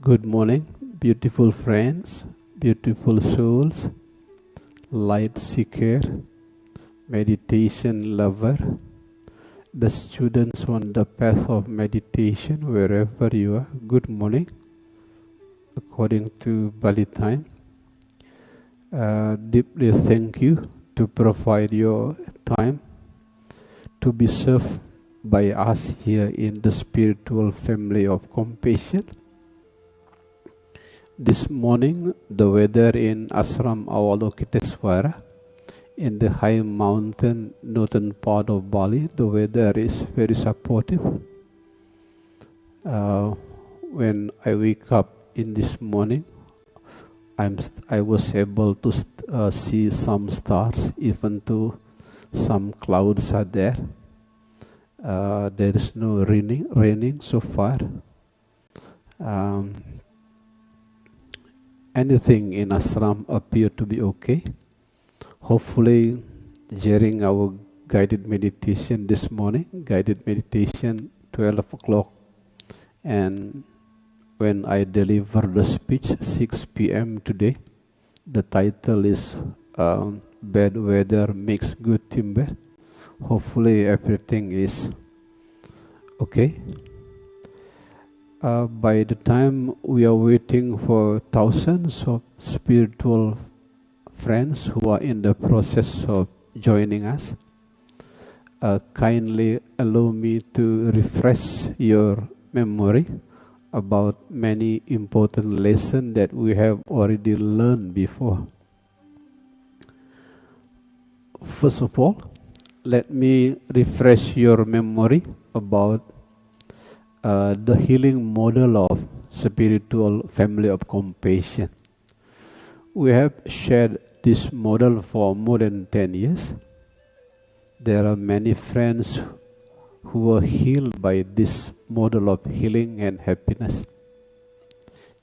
Good morning, beautiful friends, beautiful souls, light seeker, meditation lover, the students on the path of meditation, wherever you are. Good morning, according to Bali time. Deeply thank you to provide your time to be served by us here in the spiritual family of compassion. This morning, the weather in Ashram Avalokiteswara, in the high mountain northern part of Bali, the weather is very supportive. When I wake up in this morning, I was able to see some stars, even though some clouds are there. There is no raining so far. Anything in ashram appear to be okay. Hopefully, during our guided meditation this morning, guided meditation 12 o'clock, and when I deliver the speech 6 p.m. today, the title is Bad Weather Makes Good Timber. Hopefully everything is okay. By the time we are waiting for thousands of spiritual friends who are in the process of joining us, kindly allow me to refresh your memory about many important lessons that we have already learned before. First of all, let me refresh your memory about the healing model of spiritual family of compassion. We have shared this model for more than 10 years. There are many friends who were healed by this model of healing and happiness.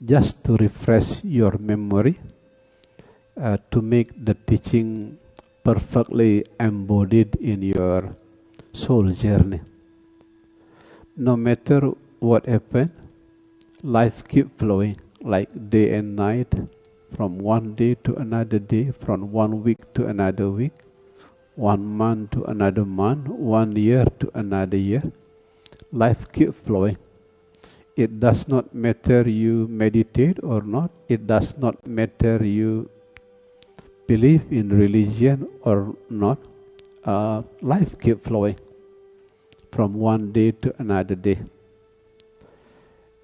Just to refresh your memory, to make the teaching perfectly embodied in your soul journey. No matter what happens, life keeps flowing like day and night, from one day to another day, from 1 week to another week, 1 month to another month, 1 year to another year. Life keeps flowing. It does not matter you meditate or not. It does not matter you believe in religion or not. Life keeps flowing from one day to another day.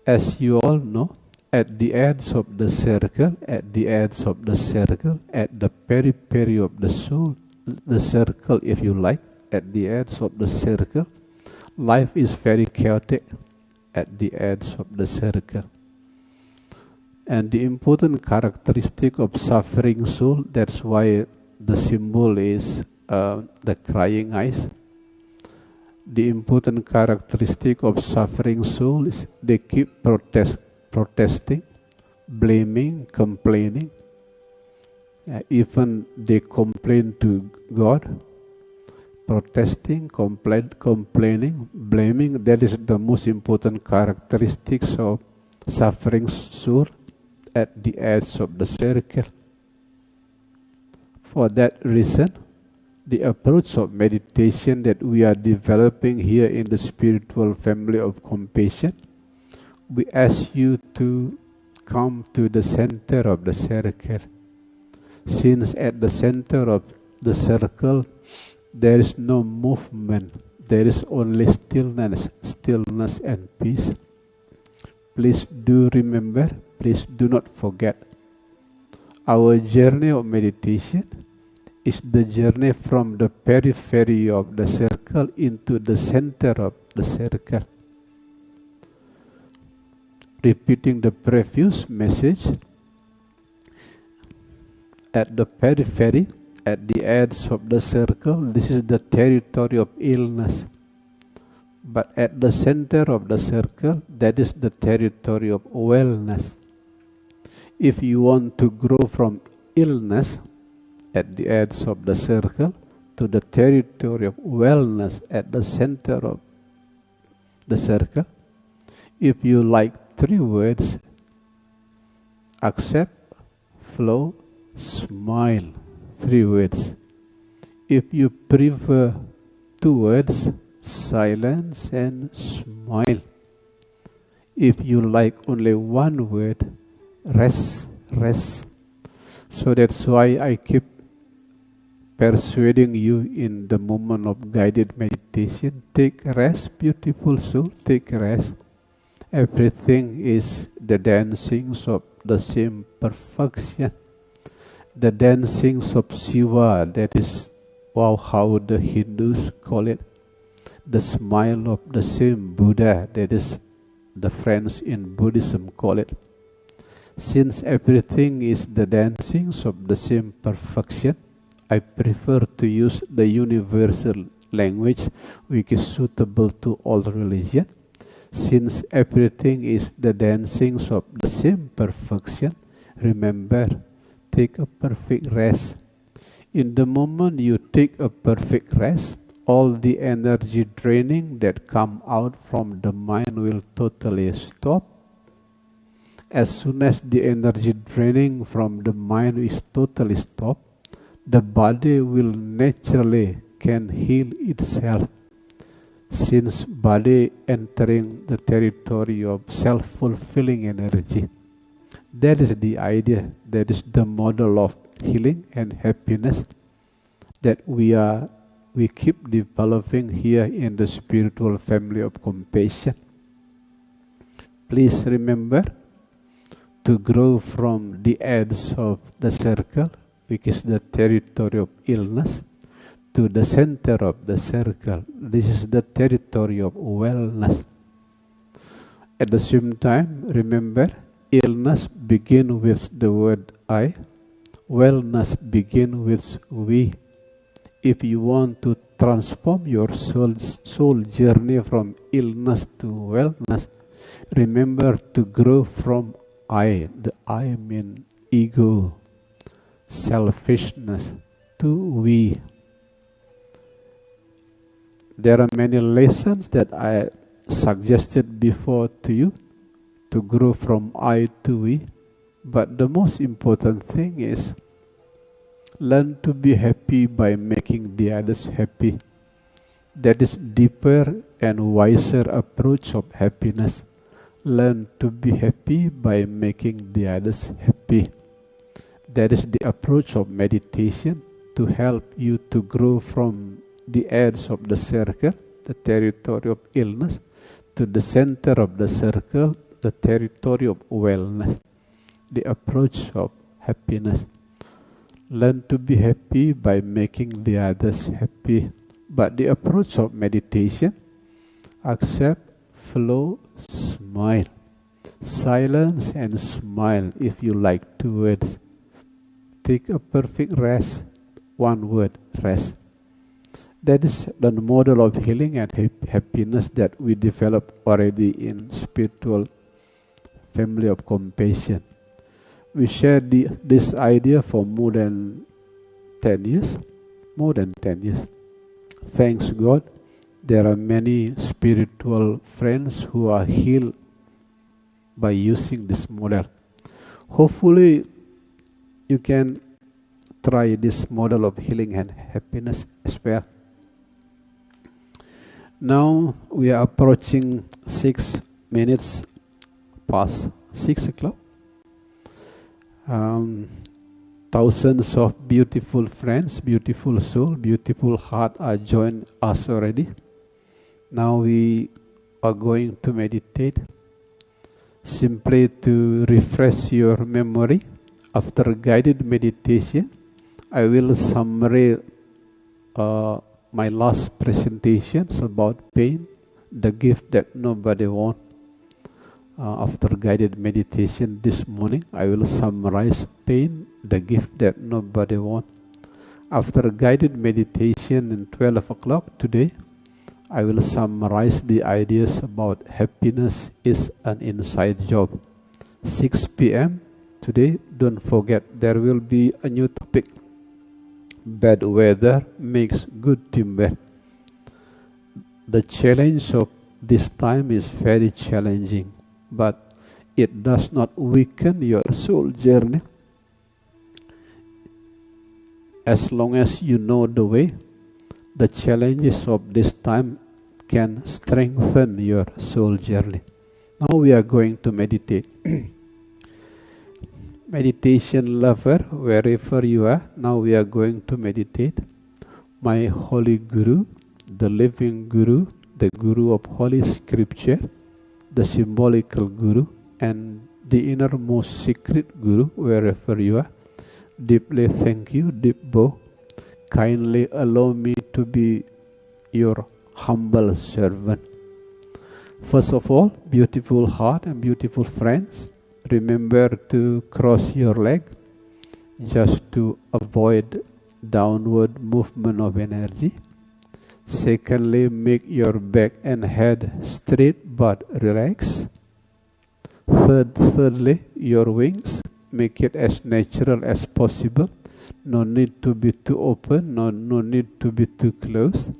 As you all know, at the edge of the circle, at the periphery of the soul, the circle if you like, at the edge of the circle, life is very chaotic at the edge of the circle. And the important characteristic of suffering soul, that's why the symbol is the crying eyes. The important characteristic of suffering soul is they keep protesting, blaming, complaining. Even they complain to God, protesting, complaining, blaming. That is the most important characteristics of suffering soul at the edge of the circle. For that reason, the approach of meditation that we are developing here in the spiritual family of compassion, we ask you to come to the center of the circle. Since at the center of the circle, there is no movement, there is only stillness and peace. Please do remember, please do not forget, our journey of meditation is the journey from the periphery of the circle into the center of the circle. Repeating the previous message, at the periphery, at the edge of the circle, this is the territory of illness. But at the center of the circle, that is the territory of wellness. If you want to grow from illness at the edge of the circle to the territory of wellness at the center of the circle, if you like 3 words, accept, flow, smile. 3 words. If you prefer 2 words, silence and smile. If you like only 1 word, rest, rest. So that's why I keep persuading you in the moment of guided meditation. Take rest, beautiful soul, take rest. Everything is the dancings of the same perfection. The dancings of Shiva, that is how the Hindus call it. The smile of the same Buddha, that is the friends in Buddhism call it. Since everything is the dancings of the same perfection, I prefer to use the universal language which is suitable to all religion. Since everything is the dancings of the same perfection, remember, take a perfect rest. In the moment you take a perfect rest, all the energy draining that come out from the mind will totally stop. As soon as the energy draining from the mind is totally stopped, the body will naturally can heal itself. Since body entering the territory of self-fulfilling energy, that is the idea, that is the model of healing and happiness that we keep developing here in the spiritual family of compassion. Please remember to grow from the edge of the circle, which is the territory of illness, to the center of the circle. This is the territory of wellness. At the same time, remember, illness begins with the word I. Wellness begins with we. If you want to transform your soul journey from illness to wellness, remember to grow from I. The I means ego, selfishness, to we. There are many lessons that I suggested before to you to grow from I to we. But the most important thing is learn to be happy by making the others happy. That is deeper and wiser approach of happiness. Learn to be happy by making the others happy. That is the approach of meditation to help you to grow from the edge of the circle, the territory of illness, to the center of the circle, the territory of wellness, the approach of happiness. Learn to be happy by making the others happy. But the approach of meditation, accept, flow, smile. Silence and smile if you like 2 words. Take a perfect rest, 1 word, rest. That is the model of healing and happiness that we developed already in spiritual family of compassion. We shared this idea for more than 10 years. More than 10 years. Thanks God, there are many spiritual friends who are healed by using this model. Hopefully, you can try this model of healing and happiness as well. Now we are approaching 6 minutes past 6 o'clock. Thousands of beautiful friends, beautiful soul, beautiful heart are joined us already. Now we are going to meditate. Simply to refresh your memory, after guided meditation, I will summarize my last presentations about pain, the gift that nobody wants. After guided meditation this morning, I will summarize pain, the gift that nobody wants. After guided meditation in 12 o'clock today, I will summarize the ideas about happiness is an inside job. 6 p.m. today, don't forget there will be a new topic. Bad weather makes good teamwork. The challenge of this time is very challenging. But It does not weaken your soul journey. As long as you know the way, the challenges of this time can strengthen your soul journey. Now we are going to meditate. Meditation lover, wherever you are, now we are going to meditate. My holy Guru, the living Guru, the Guru of Holy Scripture, the symbolical Guru, and the innermost secret Guru, wherever you are, deeply thank you, deep bow. Kindly allow me to be your humble servant. First of all, beautiful heart and beautiful friends, remember to cross your leg just to avoid downward movement of energy. Secondly, make your back and head straight but relaxed. Thirdly, your wings, make it as natural as possible. No need to be too open, no need to be too closed.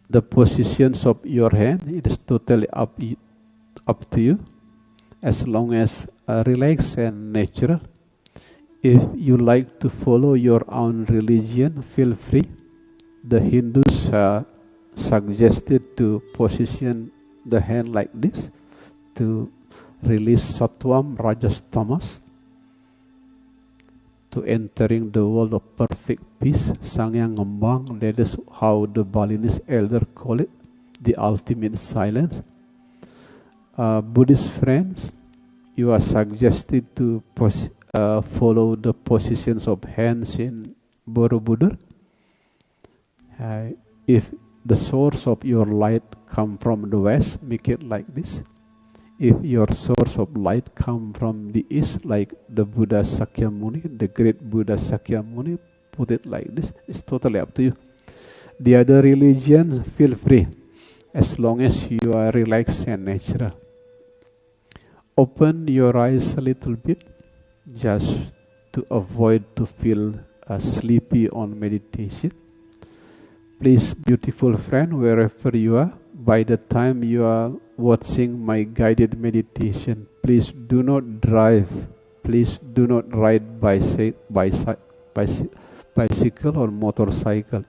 The positions of your hand, it is totally up to you, as long as relaxed and natural. If you like to follow your own religion, feel free. The Hindus suggested to position the hand like this to release Sattvam, Rajas, Tamas, to entering the world of perfect peace, Sangyang Ngembang. That is how the Balinese elder call it, the ultimate silence. Buddhist friends, you are suggested to follow the positions of hands in Borobudur. If the source of your light come from the west, make it like this. If your source of light come from the east, like the Buddha Sakyamuni, the great Buddha Sakyamuni, put it like this. It's totally up to you. The other religions, feel free, as long as you are relaxed and natural. Open your eyes a little bit, just to avoid to feel sleepy on meditation. Please, beautiful friend, wherever you are, by the time you are watching my guided meditation, please do not drive, please do not ride bicycle or motorcycle.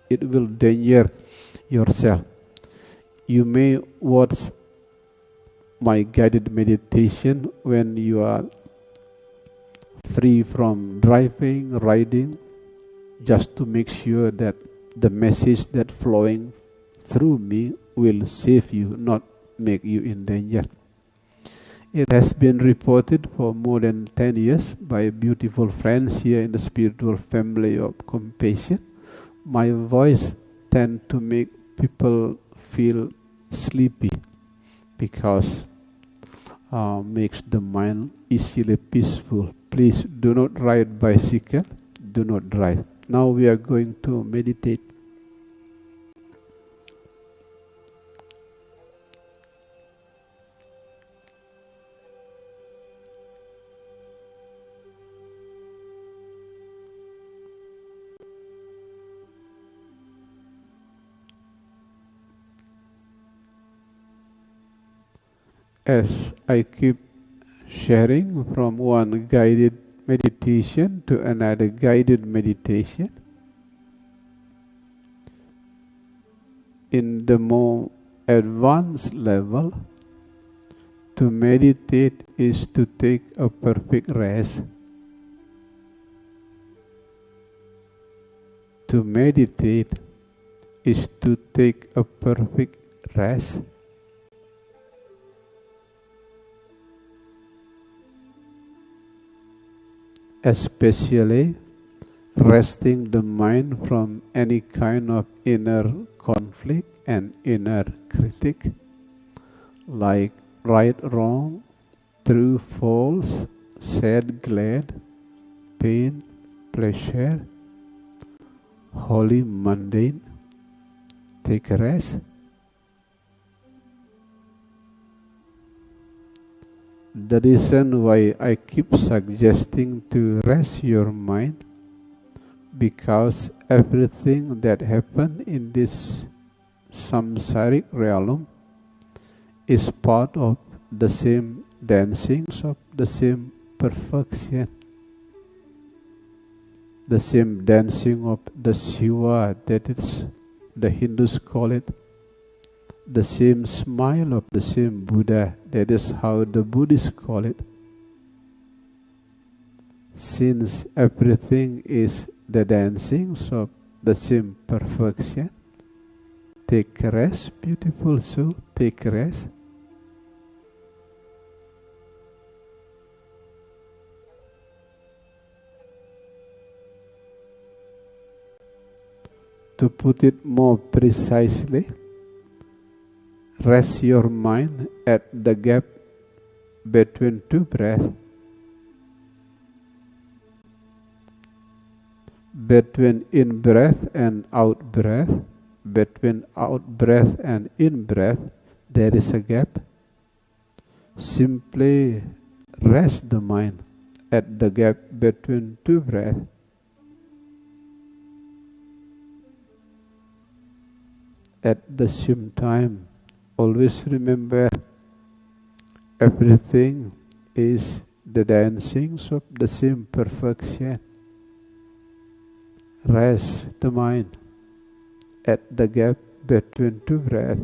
It will danger yourself. You may watch my guided meditation when you are free from driving, riding, just to make sure that the message that flowing through me will save you, not make you in danger. It has been reported for more than 10 years by beautiful friends here in the spiritual family of compassion. My voice tends to make people feel sleepy because makes the mind easily peaceful. Please do not ride bicycle, do not drive. Now we are going to meditate. As I keep sharing from one guided meditation to another guided meditation, in the more advanced level, to meditate is to take a perfect rest. To meditate is to take a perfect rest. Especially resting the mind from any kind of inner conflict and inner critic, like right, wrong, true, false, sad, glad, pain, pleasure, holy, mundane. Take a rest. The reason why I keep suggesting to rest your mind, because everything that happened in this samsaric realm is part of the same dancings of the same perfection, the same dancing of the Shiva, that is, the Hindus call it, the same smile of the same Buddha, that is how the Buddhists call it. Since everything is the dancings of the same perfection, take rest, beautiful soul, take rest. To put it more precisely, rest your mind at the gap between two breaths, between in-breath and out-breath, between out-breath and in-breath, there is a gap. Simply rest the mind at the gap between two breaths. At the same time, always remember everything is the dancings of the same perfection. Rest the mind at the gap between two breaths.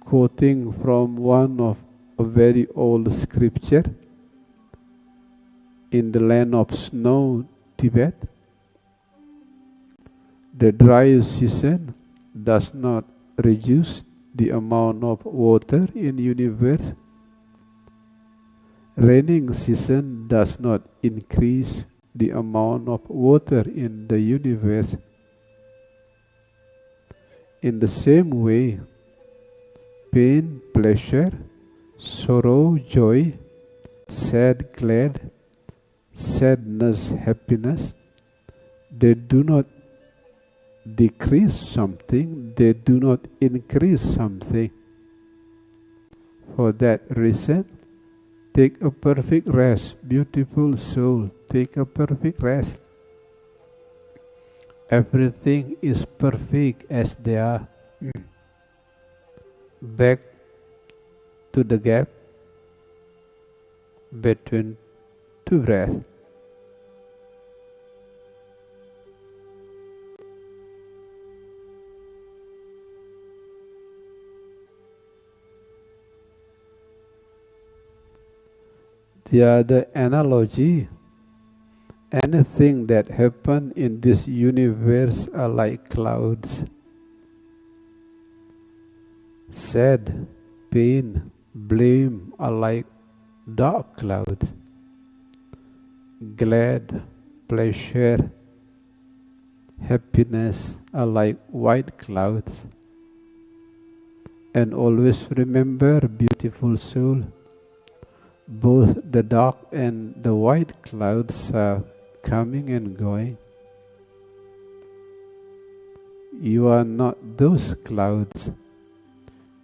Quoting from one of a very old scripture, in the land of snow, Tibet, the dry season does not reduce the amount of water in the universe. Raining season does not increase the amount of water in the universe. In the same way, pain, pleasure, sorrow, joy, sad, glad, sadness, happiness, they do not decrease something, they do not increase something. For that reason, take a perfect rest, beautiful soul, take a perfect rest. Everything is perfect as they are. Back to the gap between two breaths. The other analogy, anything that happens in this universe are like clouds. Sad, pain, blame are like dark clouds. Glad, pleasure, happiness are like white clouds. And always remember, beautiful soul, both the dark and the white clouds are coming and going. You are not those clouds.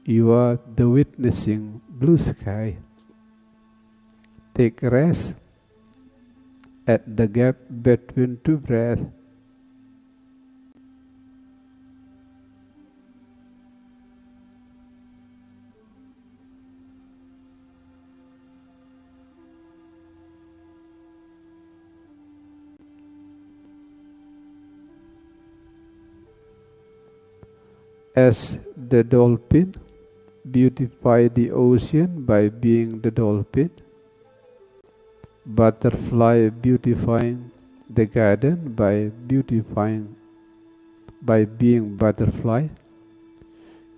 You are the witnessing blue sky. Take rest at the gap between two breaths. As the dolphin beautify the ocean by being the dolphin, butterfly beautifying the garden by being butterfly,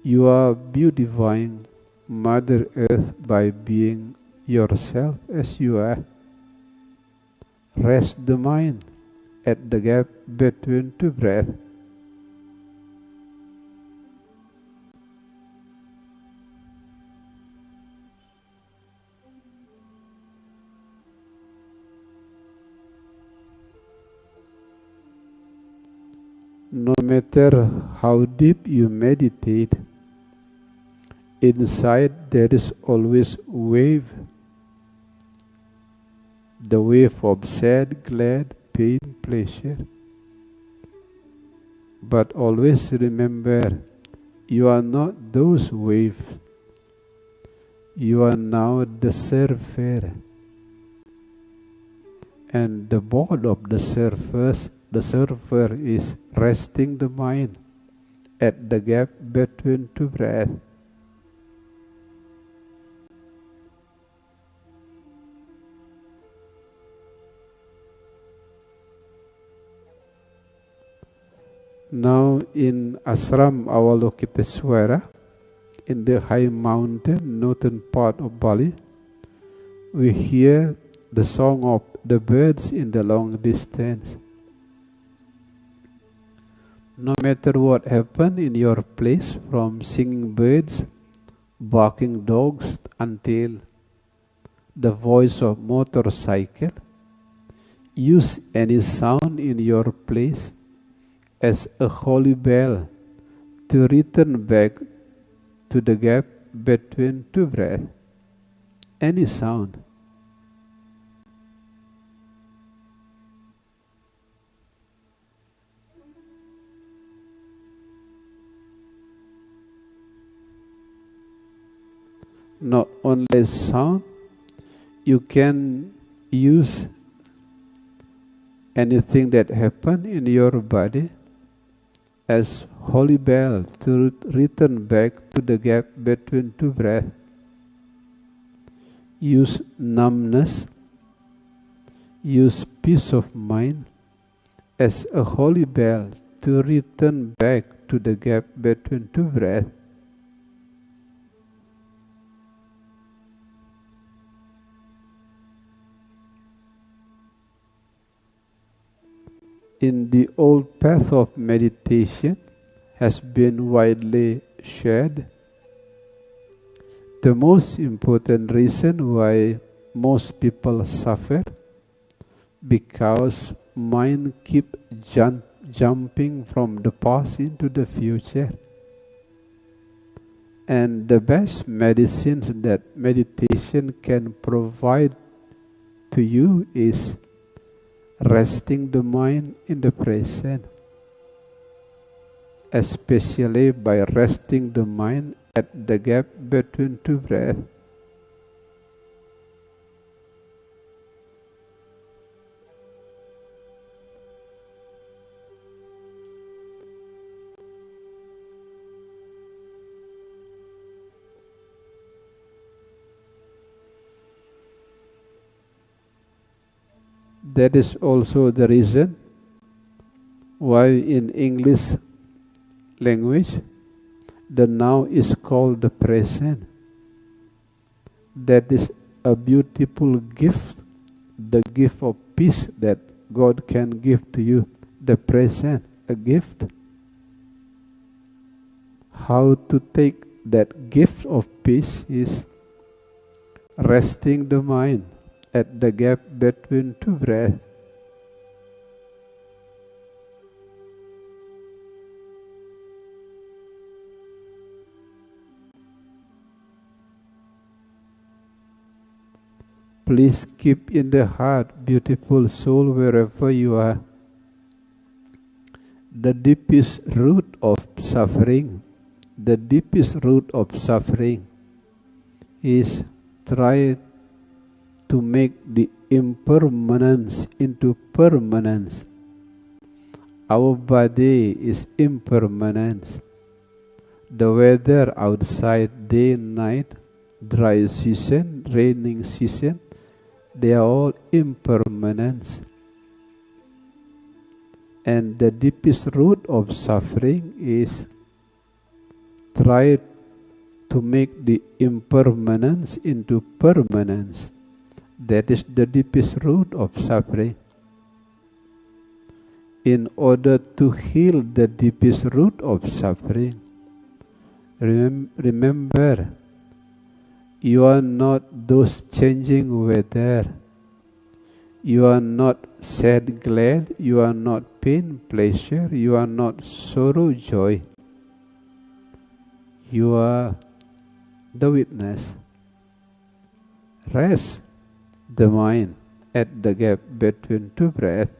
you are beautifying Mother Earth by being yourself as you are. Rest the mind at the gap between two breaths. No matter how deep you meditate, inside there is always wave. the wave of sad, glad, pain, pleasure. But always remember, you are not those waves. You are now the surfer. And the board of the surfer is resting the mind at the gap between two breaths. Now in Ashram Avalokiteswara, in the high mountain, northern part of Bali, we hear the song of the birds in the long distance. No matter what happens in your place, from singing birds, barking dogs, until the voice of motorcycle, use any sound in your place as a holy bell to return back to the gap between two breaths. Any sound. Not only sound, you can use anything that happens in your body as holy bell to return back to the gap between two breaths. Use numbness, use peace of mind as a holy bell to return back to the gap between two breaths. In the old path of meditation has been widely shared. The most important reason why most people suffer because mind keep jumping from the past into the future. And the best medicines that meditation can provide to you is resting the mind in the present, especially by resting the mind at the gap between two breaths. That is also the reason why in English language the now is called the present. That is a beautiful gift, the gift of peace that God can give to you. The present, a gift. How to take that gift of peace is resting the mind at the gap between two breaths. Please keep in the heart, beautiful soul, wherever you are, the deepest root of suffering. The deepest root of suffering is try to make the impermanence into permanence. Our body is impermanence. The weather outside, day and night, dry season, raining season, they are all impermanence. And the deepest root of suffering is try to make the impermanence into permanence. That is the deepest root of suffering. In order to heal the deepest root of suffering, remember, you are not those changing weather. You are not sad, glad. You are not pain, pleasure. You are not sorrow, joy. You are the witness. Rest the mind at the gap between two breaths.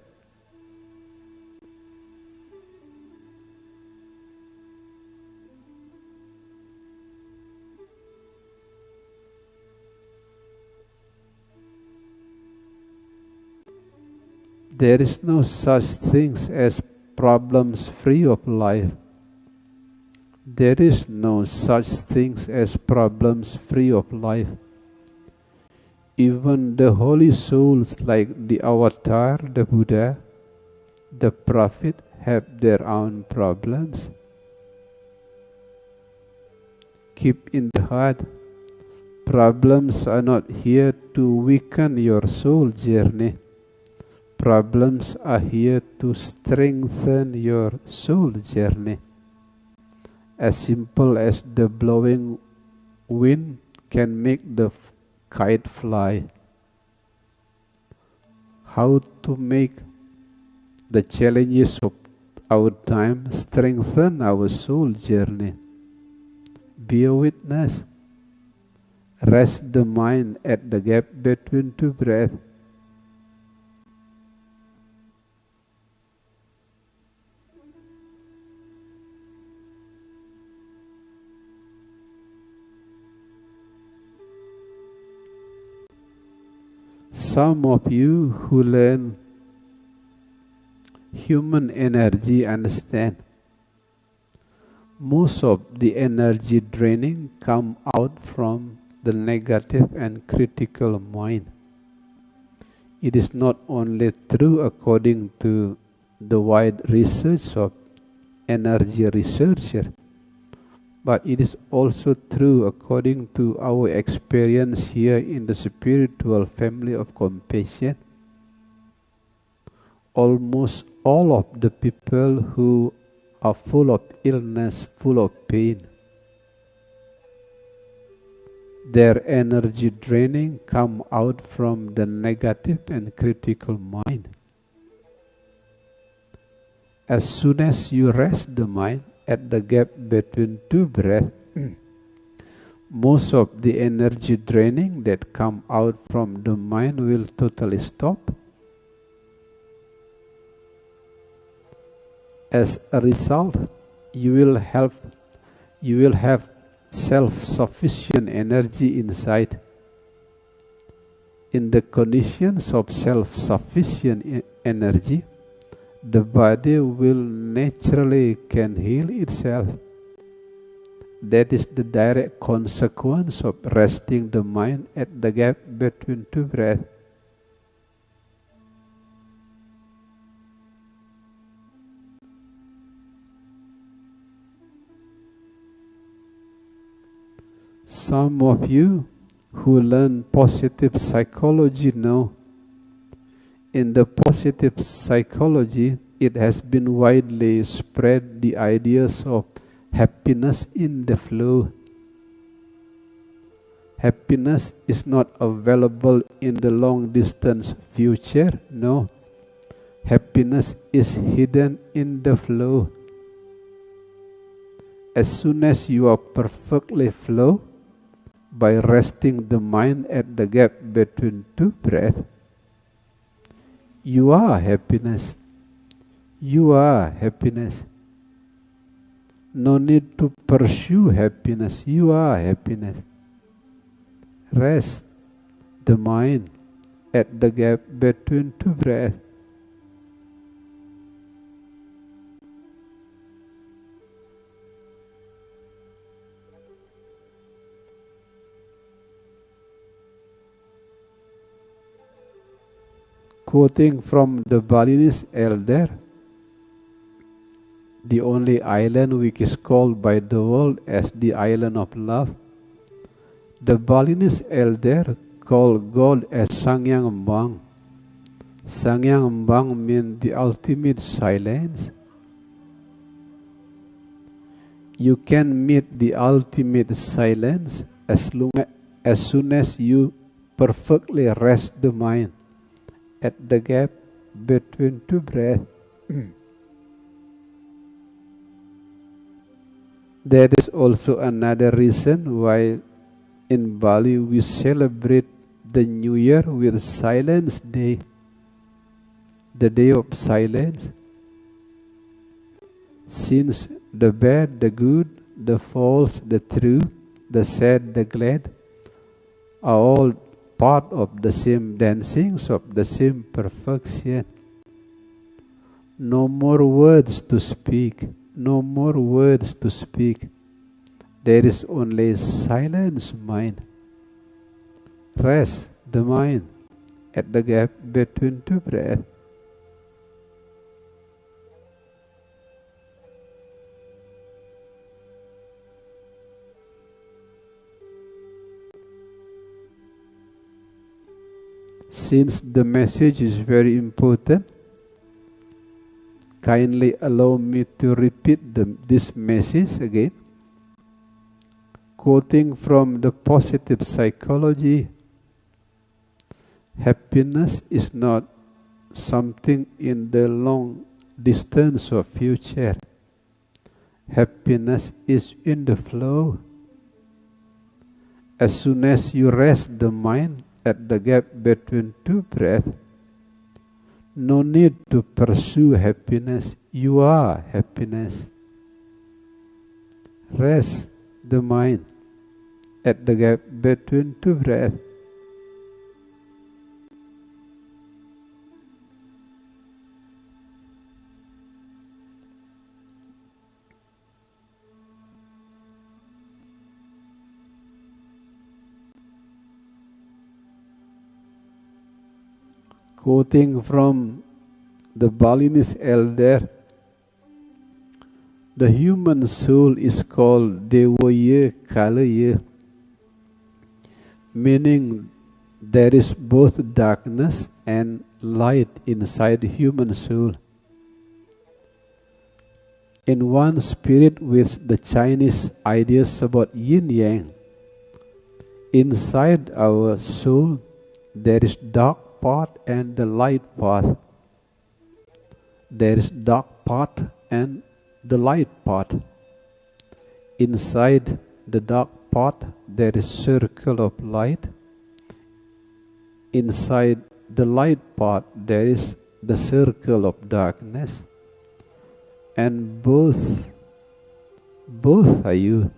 There is no such things as problems free of life. There is no such things as problems free of life. Even the holy souls like the avatar, the Buddha, the Prophet have their own problems. Keep in the heart, problems are not here to weaken your soul journey. Problems are here to strengthen your soul journey. As simple as the blowing wind can make the kite fly. How to make the challenges of our time strengthen our soul journey? Be a witness. Rest the mind at the gap between two breaths. Some of you who learn human energy understand most of the energy draining come out from the negative and critical mind. It is not only true according to the wide research of energy researchers, but it is also true according to our experience here in the spiritual family of compassion. Almost all of the people who are full of illness, full of pain, their energy draining come out from the negative and critical mind. As soon as you rest the mind at the gap between two breaths, most of the energy draining that come out from the mind will totally stop. As a result, you will have self-sufficient energy inside. In the conditions of self-sufficient energy, the body will naturally can heal itself. That is the direct consequence of resting the mind at the gap between two breaths. Some of you who learn positive psychology know, in the positive psychology, it has been widely spread the ideas of happiness in the flow. Happiness is not available in the long distance future, no. Happiness is hidden in the flow. As soon as you are perfectly flow, by resting the mind at the gap between two breaths, you are happiness. You are happiness. No need to pursue happiness. You are happiness. Rest the mind at the gap between two breaths. Quoting from the Balinese elder, the only island which is called by the world as the island of love, the Balinese elder called God as Sangyang Mbang. Sangyang Mbang means the ultimate silence. You can meet the ultimate silence as soon as you perfectly rest the mind at the gap between two breaths. That is also another reason why in Bali we celebrate the New Year with Silence Day, the day of silence, since the bad, the good, the false, the true, the sad, the glad are all part of the same dancings of the same perfection. No more words to speak, no more words to speak. There is only silence mind. Rest the mind at the gap between two breaths. Since the message is very important, kindly allow me to repeat this message again. Quoting from the positive psychology, happiness is not something in the long distance or future. Happiness is in the flow. As soon as you rest the mind at the gap between two breaths, no need to pursue happiness. You are happiness. Rest the mind at the gap between two breaths. Quoting from the Balinese elder, the human soul is called Devaya Kalaya, meaning there is both darkness and light inside the human soul. In one spirit with the Chinese ideas about yin-yang, inside our soul there is dark part and the light part. There is dark part and the light part. Inside the dark part there is circle of light. Inside the light part there is the circle of darkness. And both are you.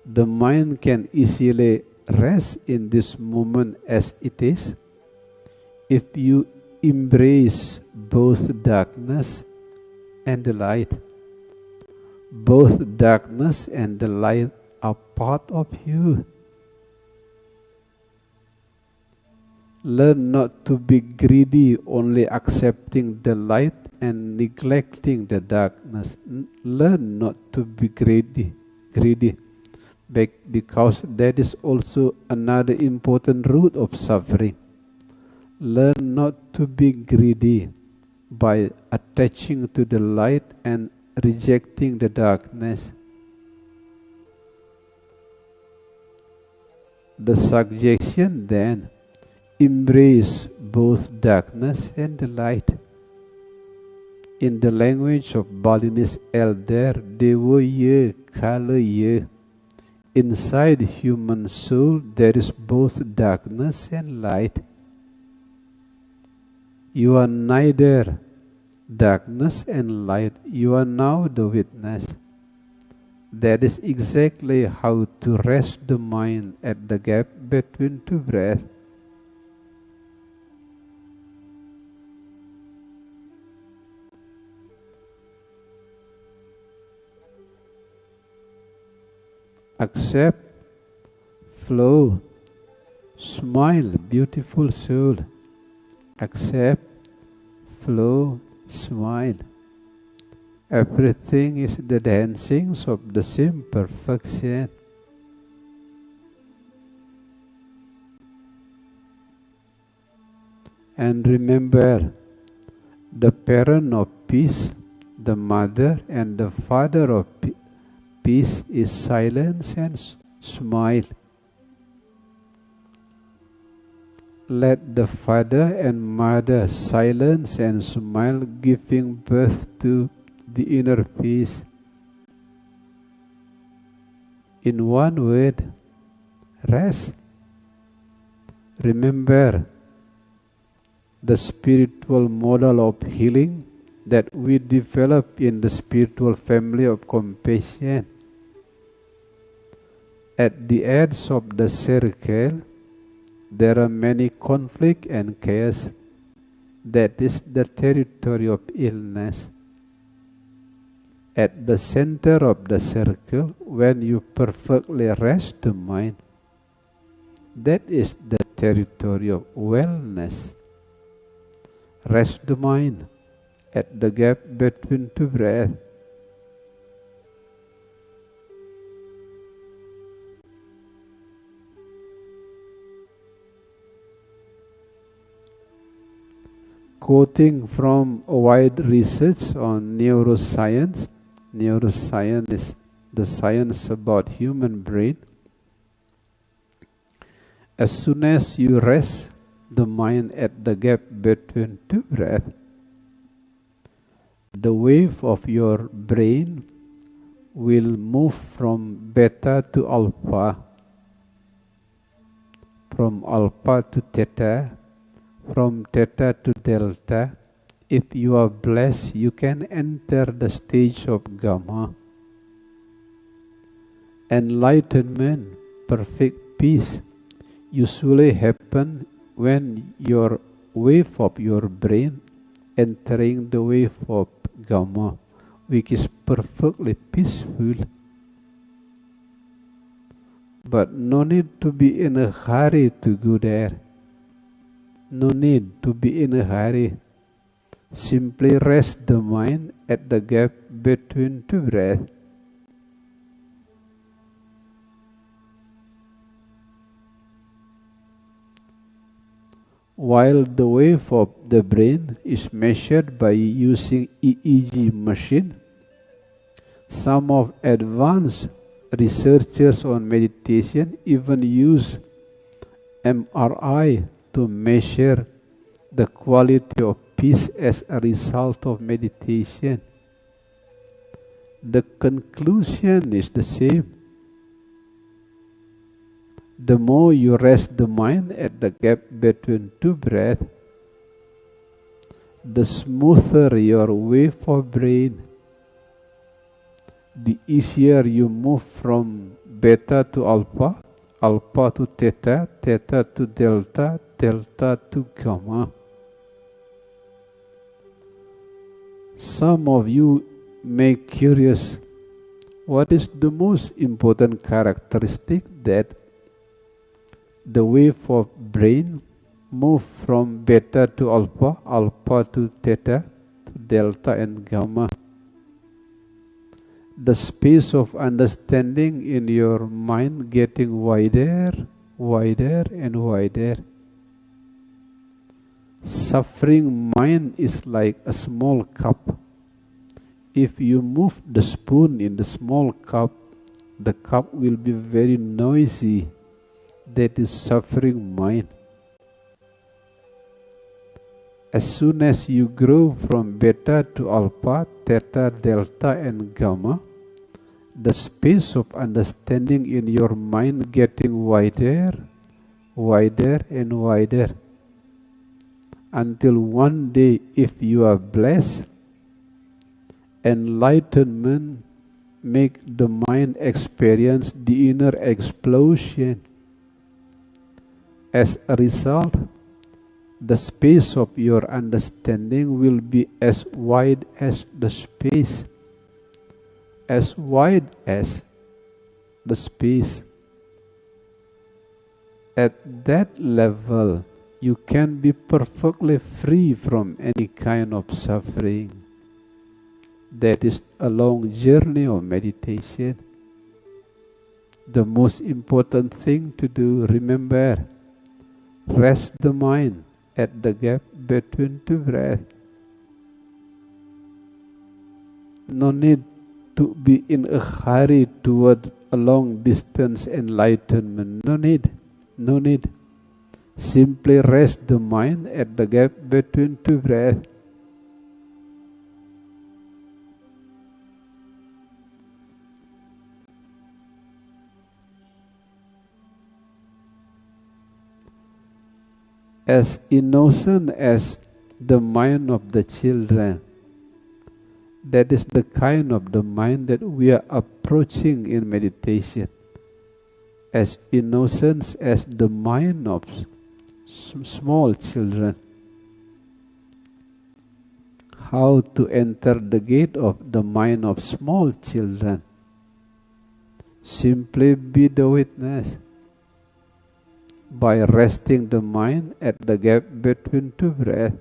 The mind can easily rest in this moment as it is if you embrace both darkness and the light. Both darkness and the light are part of you. Learn not to be greedy, only accepting the light and neglecting the darkness. Learn not to be greedy. Because that is also another important root of suffering. Learn not to be greedy by attaching to the light and rejecting the darkness. The suggestion then, embrace both darkness and the light. In the language of Balinese elder, Devaya Kalaya, inside human soul there is both darkness and light. You are neither darkness and light. You are now the witness. That is exactly how to rest the mind at the gap between two breaths. Accept, flow, smile, beautiful soul. Accept, flow, smile. Everything is the dancings of the same perfection. And remember, the parent of peace, the mother and the father of peace is silence and smile. Let the father and mother silence and smile, giving birth to the inner peace. In one word, rest. Remember the spiritual model of healing that we develop in the spiritual family of compassion. At the edge of the circle, there are many conflict and chaos. That is the territory of illness. At the center of the circle, when you perfectly rest the mind, that is the territory of wellness. Rest the mind at the gap between two breaths. Quoting from a wide research on neuroscience, neuroscience is the science about human brain. As soon as you rest the mind at the gap between two breaths, the wave of your brain will move from beta to alpha, from alpha to theta, from theta to delta. If you are blessed, you can enter the stage of gamma. Enlightenment, perfect peace, usually happen when your wave of your brain entering the wave of gamma, which is perfectly peaceful. But no need to be in a hurry to go there. No need to be in a hurry. Simply rest the mind at the gap between two breaths. While the wave of the brain is measured by using EEG machine, some of advanced researchers on meditation even use MRI to measure the quality of peace as a result of meditation. The conclusion is the same. The more you rest the mind at the gap between two breaths, the smoother your wave of brain, the easier you move from beta to alpha, alpha to theta, theta to delta, delta to gamma. Some of you may be curious, what is the most important characteristic that the wave of brain move from beta to alpha, alpha to theta, to delta and gamma? The space of understanding in your mind getting wider, wider and wider. Suffering mind is like a small cup. If you move the spoon in the small cup, the cup will be very noisy. That is suffering mind. As soon as you grow from beta to alpha, theta, delta and gamma, the space of understanding in your mind getting wider, wider and wider. Until one day, if you are blessed, enlightenment make the mind experience the inner explosion. As a result, the space of your understanding will be as wide as the space. As wide as the space. At that level, you can be perfectly free from any kind of suffering. That is a long journey of meditation. The most important thing to do, remember, rest the mind at the gap between two breaths. No need to be in a hurry toward a long distance enlightenment. No need. No need. Simply rest the mind at the gap between two breaths. as innocent as the mind of the children. That is the kind of the mind that we are approaching in meditation. As innocent as the mind of small children. How to enter the gate of the mind of small children? Simply be the witness by resting the mind at the gap between two breaths.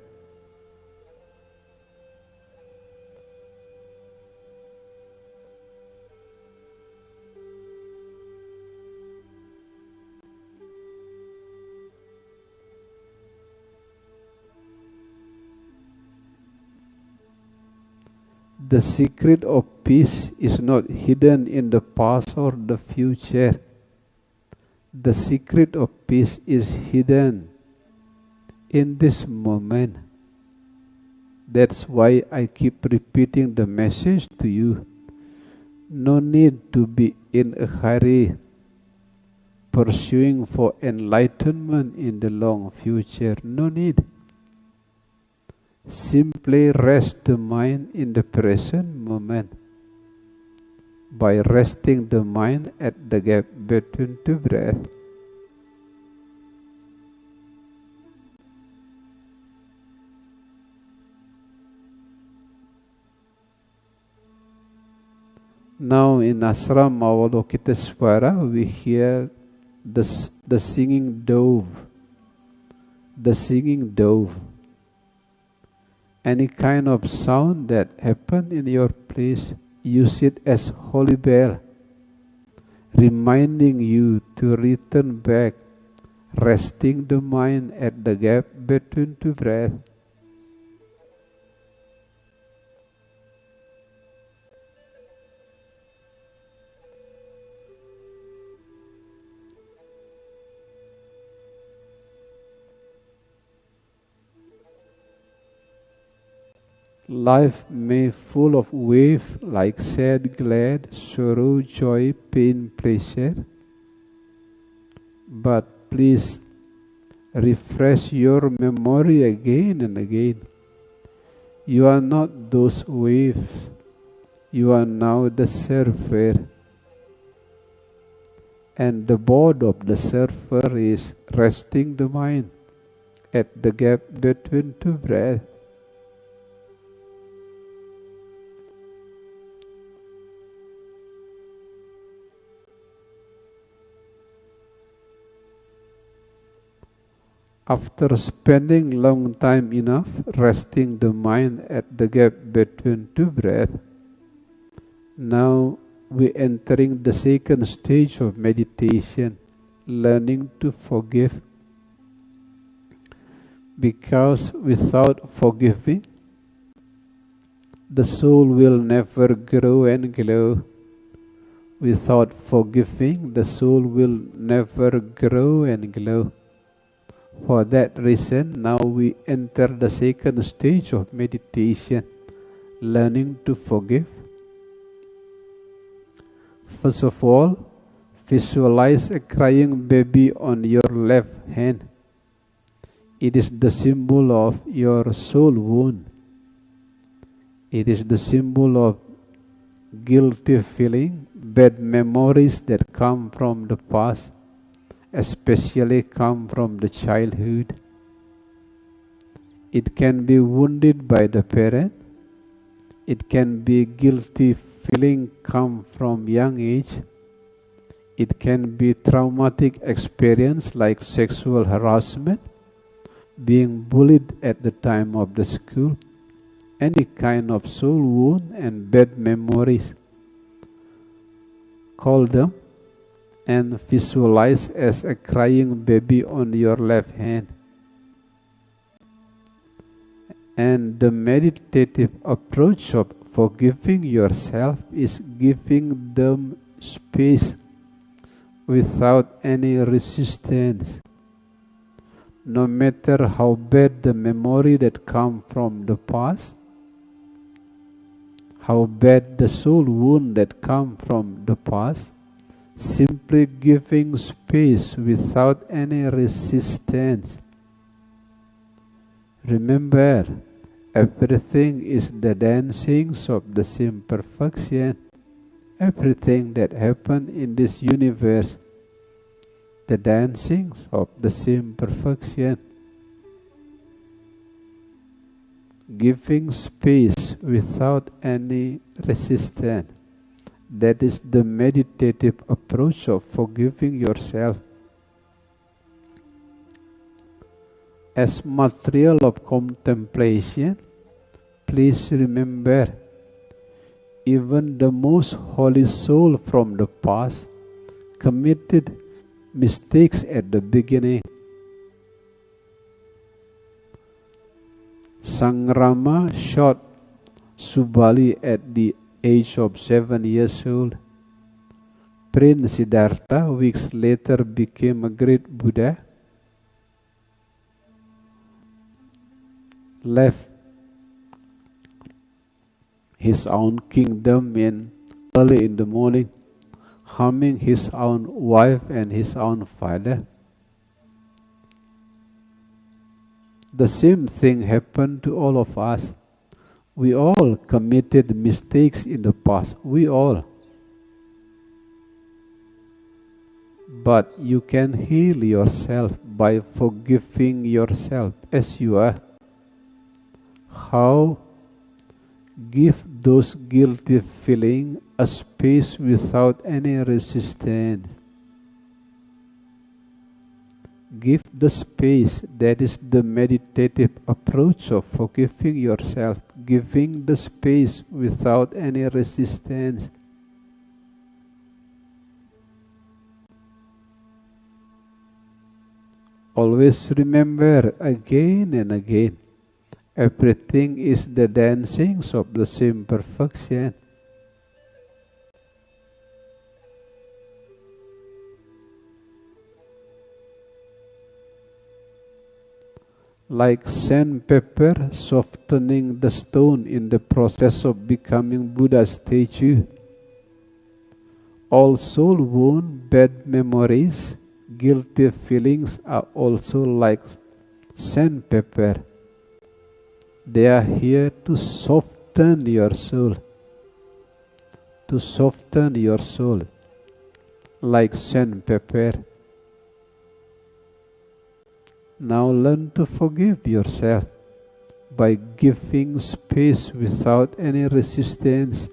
The secret of peace is not hidden in the past or the future. The secret of peace is hidden in this moment. That's why I keep repeating the message to you. No need to be in a hurry pursuing for enlightenment in the long future. No need. Simply rest the mind in the present moment by resting the mind at the gap between two breaths. Now in Ashram Avalokiteswara we hear the singing dove. The singing dove. Any kind of sound that happen in your place, use it as holy bell, reminding you to return back, resting the mind at the gap between two breaths. Life may full of waves like sad, glad, sorrow, joy, pain, pleasure. But please refresh your memory again and again. You are not those waves. You are now the surfer. And the board of the surfer is resting the mind at the gap between two breaths. After spending long time enough resting the mind at the gap between two breaths, now we entering the second stage of meditation, learning to forgive. Because without forgiving, the soul will never grow and glow. Without forgiving, the soul will never grow and glow. For that reason, now we enter the second stage of meditation, learning to forgive. First of all, visualize a crying baby on your left hand. It is the symbol of your soul wound. It is the symbol of guilty feeling, bad memories that come from the past, especially come from the childhood. It can be wounded by the parent. It can be guilty feeling come from young age. It can be traumatic experience like sexual harassment, being bullied at the time of the school, any kind of soul wound and bad memories. Call them and visualize as a crying baby on your left hand. And the meditative approach of forgiving yourself is giving them space without any resistance. No matter how bad the memory that come from the past, how bad the soul wound that come from the past, simply giving space without any resistance. Remember, everything is the dancings of the same perfection. Everything that happened in this universe, the dancings of the same perfection. Giving space without any resistance. That is the meditative approach of forgiving yourself. As material of contemplation, please remember, even the most holy soul from the past committed mistakes at the beginning. Sangrama shot Subali at the age of 7 years old. Prince Siddhartha weeks later became a great Buddha. Left his own kingdom early in the morning, harming his own wife and his own father. The same thing happened to all of us. We all committed mistakes in the past. We all. But you can heal yourself by forgiving yourself as you are. How? Give those guilty feelings a space without any resistance. Give the space. That is the meditative approach of forgiving yourself. Giving the space without any resistance. Always remember again and again, everything is the dancings of the same perfection. Like sandpaper softening the stone in the process of becoming Buddha's statue. All soul wound, bad memories, guilty feelings are also like sandpaper. They are here to soften your soul. To soften your soul like sandpaper. Now learn to forgive yourself by giving space without any resistance.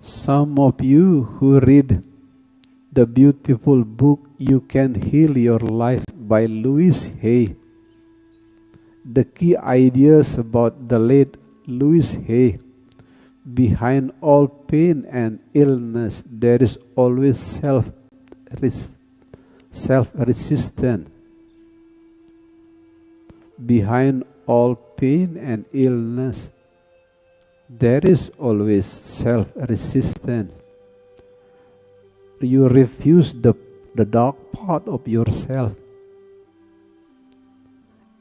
Some of you who read the beautiful book You Can Heal Your Life by Louise Hay, the key ideas about the late Louise Hay, behind all pain and illness there is always self-resistance. Behind all pain and illness there is always self-resistance. You refuse the dark part of yourself.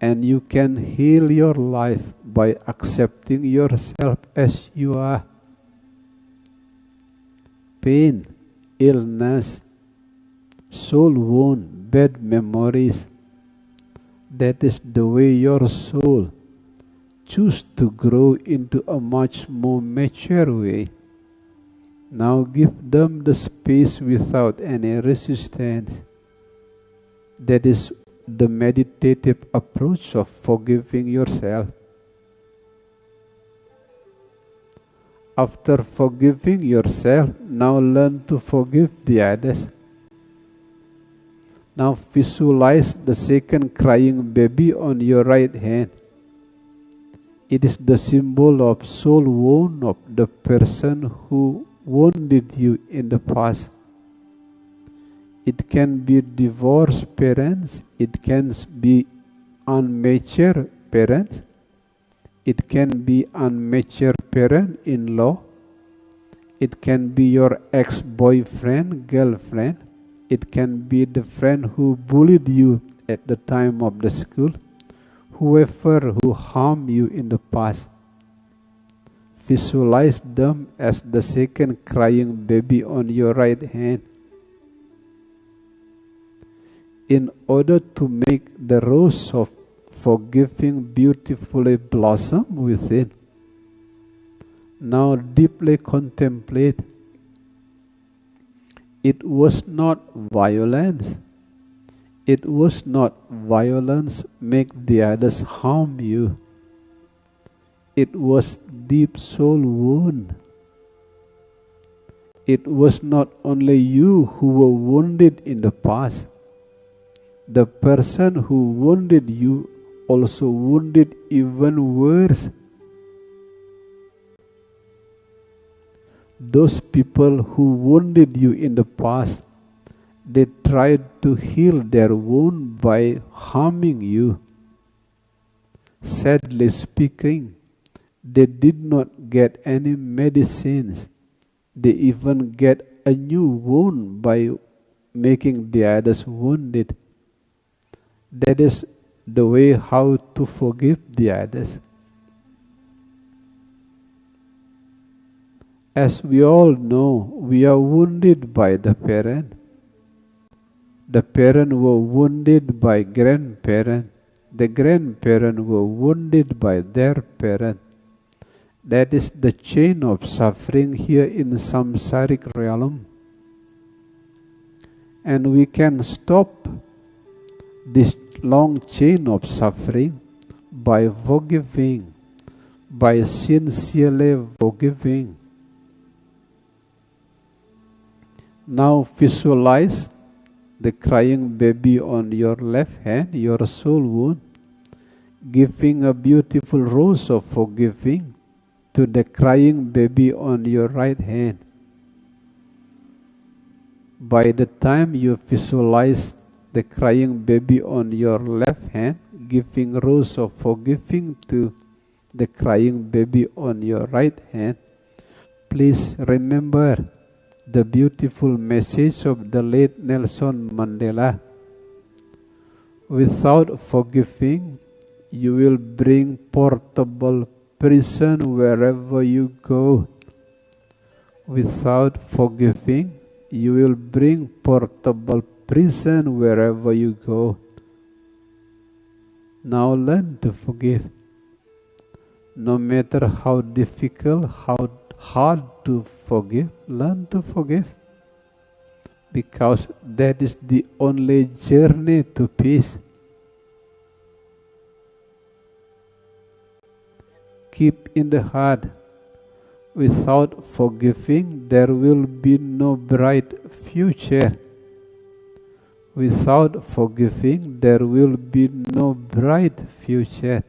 And you can heal your life by accepting yourself as you are. Pain, illness, soul wound, bad memories. That is the way your soul choose to grow into a much more mature way. Now give them the space without any resistance. That is the meditative approach of forgiving yourself. After forgiving yourself, now learn to forgive the others. Now visualize the second crying baby on your right hand. It is the symbol of soul wound of the person who wounded you in the past. It can be divorced parents, it can be unmature parents, it can be unmature parent-in-law, it can be your ex-boyfriend, girlfriend, it can be the friend who bullied you at the time of the school, whoever who harmed you in the past. visualize them as the second crying baby on your right hand, in order to make the rose of forgiving beautifully blossom within. Now deeply contemplate. It was not violence. It was not violence make the others harm you. It was deep soul wound. It was not only you who were wounded in the past. The person who wounded you also wounded even worse. Those people who wounded you in the past, they tried to heal their wound by harming you. Sadly speaking, they did not get any medicines. They even get a new wound by making the others wounded. That is the way how to forgive the others. As we all know, we are wounded by the parent. The parent were wounded by grandparent. The grandparent were wounded by their parent. That is the chain of suffering here in the samsaric realm. And we can stop this long chain of suffering by forgiving, by sincerely forgiving. Now visualize the crying baby on your left hand, your soul wound, giving a beautiful rose of forgiving to the crying baby on your right hand. By the time you visualize the crying baby on your left hand, giving rose of forgiving to the crying baby on your right hand, please remember the beautiful message of the late Nelson Mandela. Without forgiving, you will bring portable prison wherever you go. Without forgiving, you will bring portable prison wherever you go. Now learn to forgive. No matter how difficult, how hard to forgive, learn to forgive. Because that is the only journey to peace. Keep in the heart. Without forgiving, there will be no bright future. Without forgiving, there will be no bright future.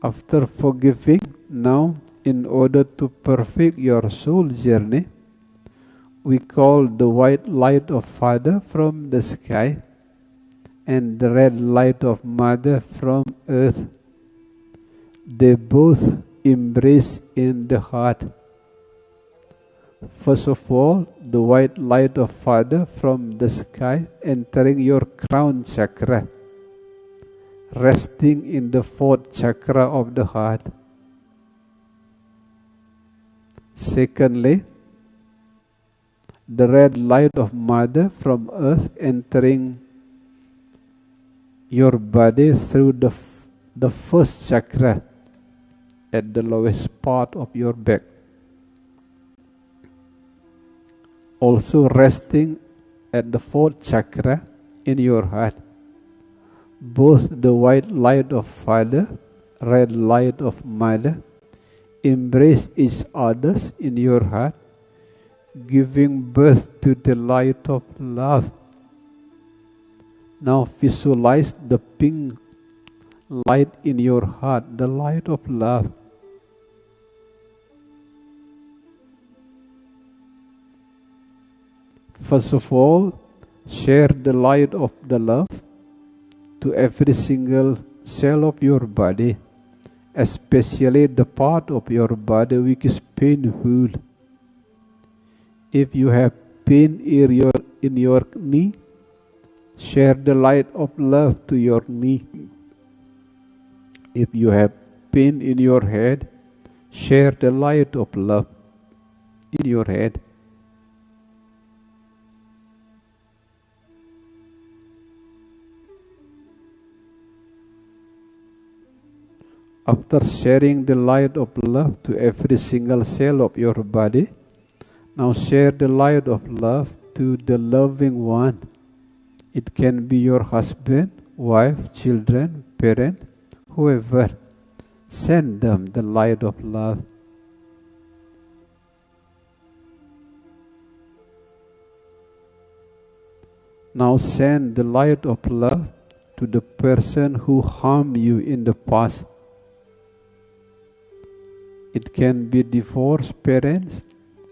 After forgiving, now, in order to perfect your soul journey, we call the white light of Father from the sky and the red light of Mother from earth. They both embrace in the heart. First of all, the white light of Father from the sky entering your crown chakra, resting in the fourth chakra of the heart. Secondly, the red light of Mother from earth entering your body through the first chakra at the lowest part of your back. Also resting at the fourth chakra in your heart. Both the white light of Father, red light of Mother, embrace each other in your heart, giving birth to the light of love. Now visualize the pink light in your heart, the light of love. First of all, share the light of the love to every single cell of your body, especially the part of your body which is painful. If you have pain in your knee, Share the light of love to your knee. If you have pain in your head, share the light of love in your head. After sharing the light of love to every single cell of your body, now share the light of love to the loving one. It can be your husband, wife, children, parent, whoever. Send them the light of love. Now send the light of love to the person who harmed you in the past. It can be divorced parents,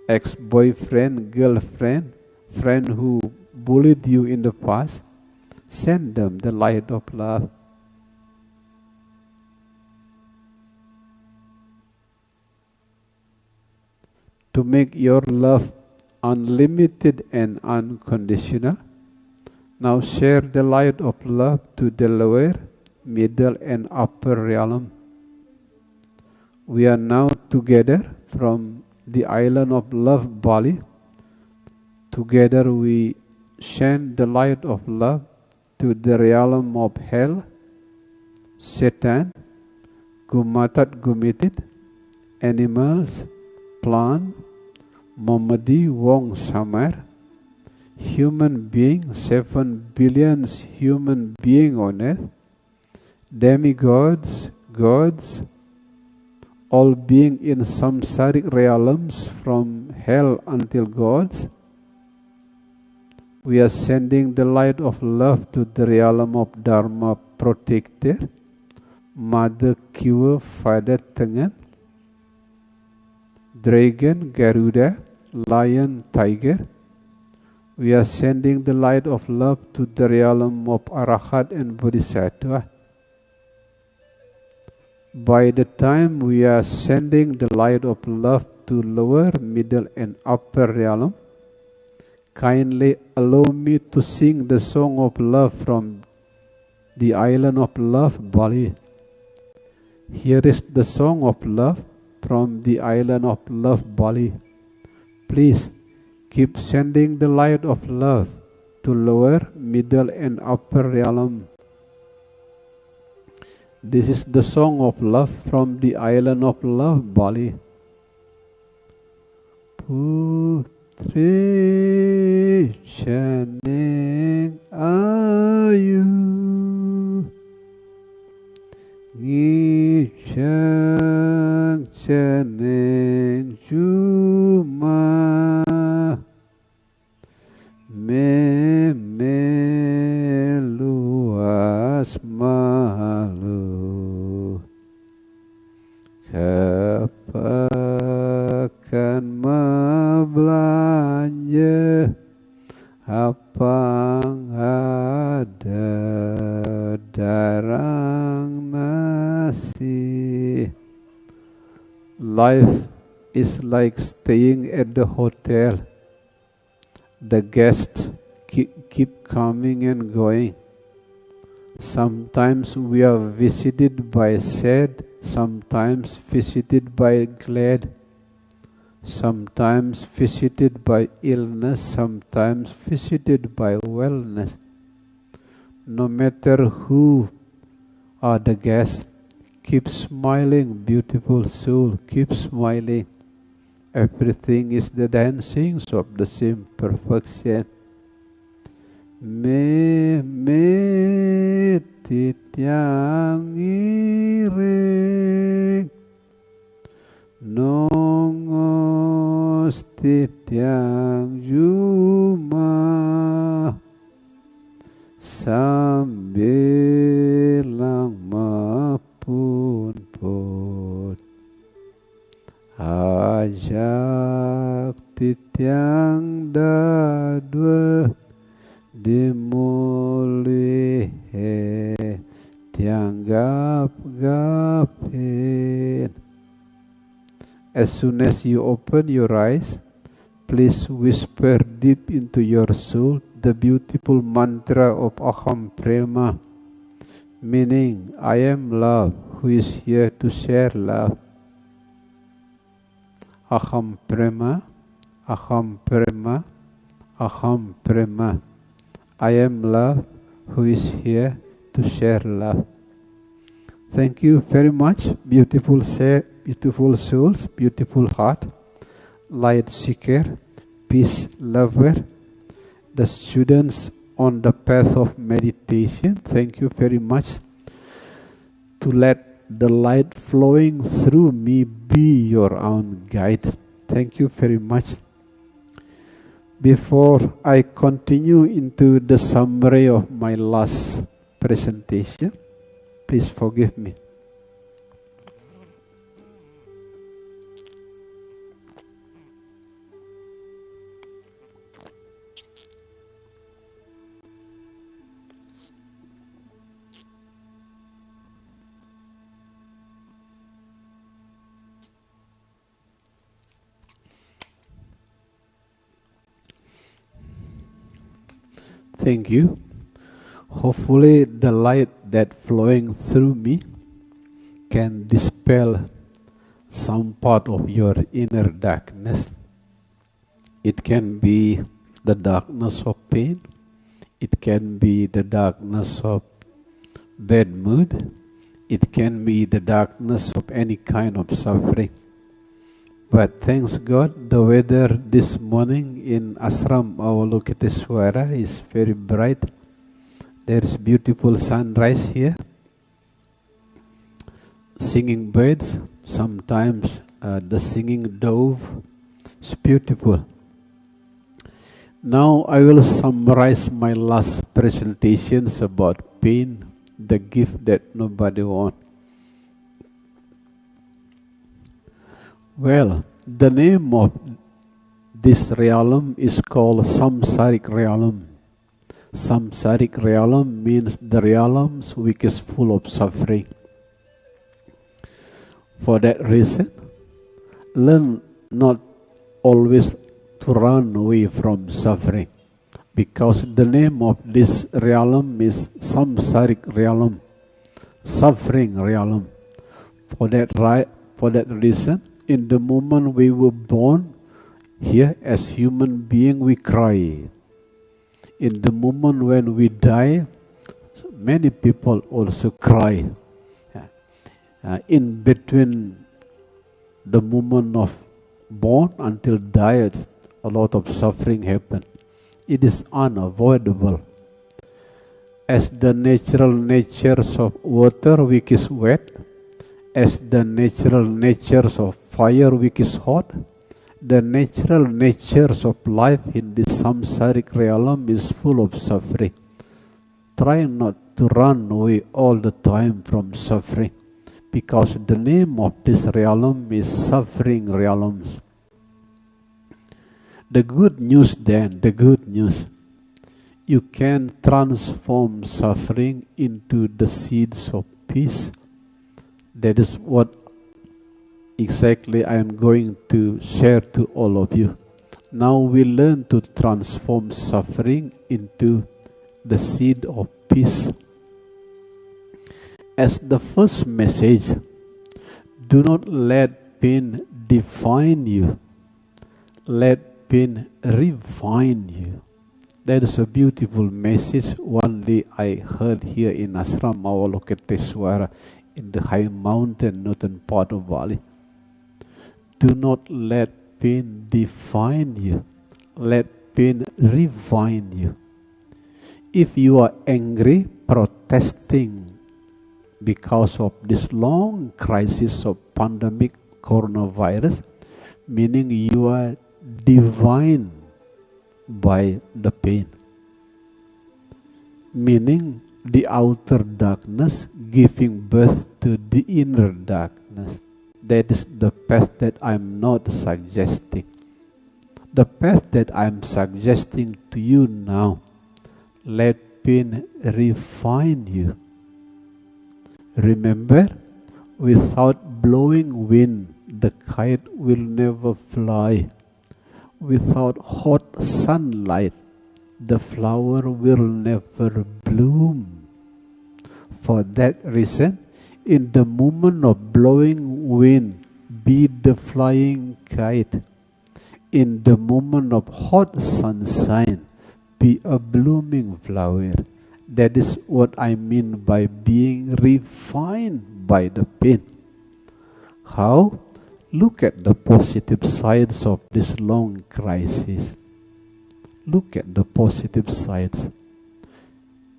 ex-boyfriend, girlfriend, friend who bullied you in the past. Send them the light of love. To make your love unlimited and unconditional, now share the light of love to the lower, middle and upper realm. We are now together from the island of love, Bali. Together we shine the light of love to the realm of hell, Satan, Gumatat Gumitit, animals, plant, Momadi Wong Samar, human being, 7 billion human being on earth, demigods, gods, all being in samsaric realms from hell until gods. We are sending the light of love to the realm of Dharma protector, Mother Cure, Father Tengen, Dragon, Garuda, Lion, Tiger. We are sending the light of love to the realm of Arahat and Bodhisattva. By the time we are sending the light of love to lower, middle and upper realm, kindly allow me to sing the song of love from the island of love, Bali. Here is the song of love from the island of love, Bali. Please keep sending the light of love to lower, middle and upper realm. This is the song of love from the island of love, Bali. Putri Shaneng Ayu Ngishang Shaneng Juma Memeluas malu Kapakan belanja apang ada darang nasi. Life is like staying at the hotel. The guests keep coming and going. Sometimes we are visited by sad, sometimes visited by glad, sometimes visited by illness, sometimes visited by wellness. No matter who are the guests, keep smiling, beautiful soul, keep smiling. Everything is the dancing of the same perfection. Me titiang iring nongos titiang juma sambilang mapun pot ajak titiang dadwa dimulih tiang gapin. As soon as you open your eyes, please whisper deep into your soul the beautiful mantra of Aham Prema, meaning I am love, who is here to share love. Aham Prema, Aham Prema, Aham Prema. I am love, who is here to share love. Thank you very much, beautiful souls, beautiful heart, light seeker, peace lover, the students on the path of meditation. Thank you very much to let the light flowing through me be your own guide. Thank you very much. Before I continue into the summary of my last presentation, please forgive me. Thank you. Hopefully the light that flowing through me can dispel some part of your inner darkness. It can be the darkness of pain. It can be the darkness of bad mood. It can be the darkness of any kind of suffering. But thanks God, the weather this morning in Ashram Avalokiteshvara is very bright. There is beautiful sunrise here. Singing birds, sometimes the singing dove. It's beautiful. Now I will summarize my last presentations about pain, the gift that nobody wants. Well, the name of this realm is called Samsaric realm. Samsaric realm means the realms which is full of suffering. For that reason, learn not always to run away from suffering, because the name of this realm is Samsaric realm, suffering realm. For that reason, in the moment we were born here as human being, we cry. In the moment when we die, many people also cry. In between the moment of born until died, a lot of suffering happen. It is unavoidable. As the natural natures of water which is wet, as the natural natures of fire which is hot, the natural natures of life in this samsaric realm is full of suffering. Try not to run away all the time from suffering, because the name of this realm is suffering realms. The good news then, you can transform suffering into the seeds of peace. That is what exactly I am going to share to all of you. Now we learn to transform suffering into the seed of peace. As the first message, do not let pain define you. Let pain refine you. That is a beautiful message. One day I heard here in Ashram Avalokiteshvara in the high mountain, northern part of Bali. Do not let pain define you. Let pain refine you. If you are angry, protesting because of this long crisis of pandemic coronavirus, meaning you are divine by the pain. Meaning the outer darkness giving birth to the inner darkness. That is the path that I'm not suggesting. The path that I'm suggesting to you now, let pain refine you. Remember, without blowing wind, the kite will never fly. Without hot sunlight, the flower will never bloom. For that reason, in the moment of blowing wind, be the flying kite. In the moment of hot sunshine, be a blooming flower. That is what I mean by being refined by the pain. How? Look at the positive sides of this long crisis. Look at the positive sides.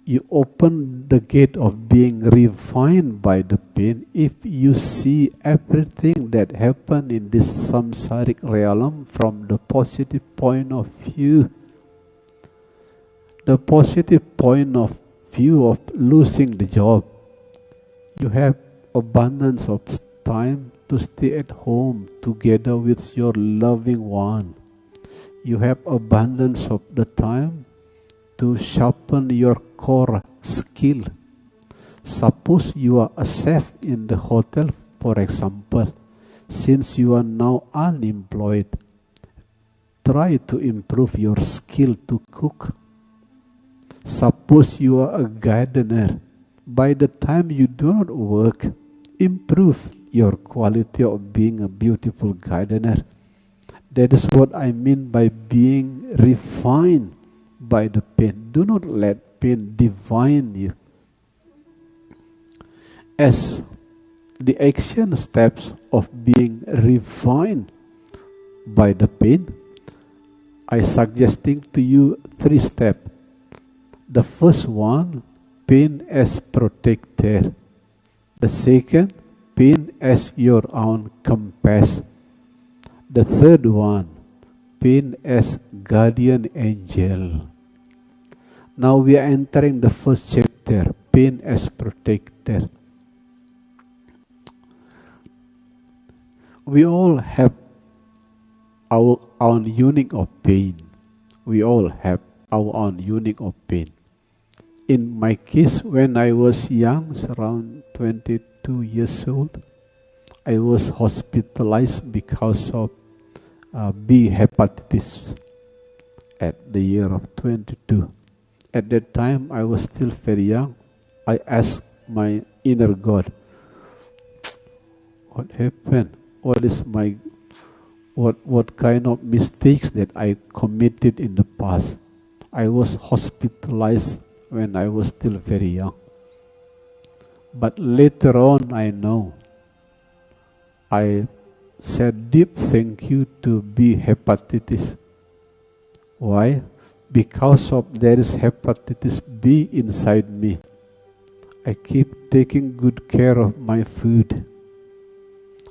You open the gate of being refined by the pain if you see everything that happened in this samsaric realm from the positive point of view. The positive point of view of losing the job. You have abundance of time to stay at home together with your loving one. You have abundance of the time to sharpen your core skill. Suppose you are a chef in the hotel, for example. Since you are now unemployed, try to improve your skill to cook. Suppose you are a gardener. By the time you do not work, improve your quality of being a beautiful gardener. That is what I mean by being refined by the pain. Do not let pain define you. As the action steps of being refined by the pain, I suggesting to you 3 steps. The first one, pain as protector. The second, pain as your own compass. The third one, pain as guardian angel. Now we are entering the first chapter, pain as protector. We all have our own unit of pain. We all have our own unit of pain. In my case, when I was young, around 22 years old, I was hospitalized because of B hepatitis at the year of 22. At that time, I was still very young. I asked my inner God, what happened? What kind of mistakes that I committed in the past? I was hospitalized when I was still very young. But later on, I know I said deep thank you to B hepatitis. Why? Because of there is hepatitis B inside me. I keep taking good care of my food.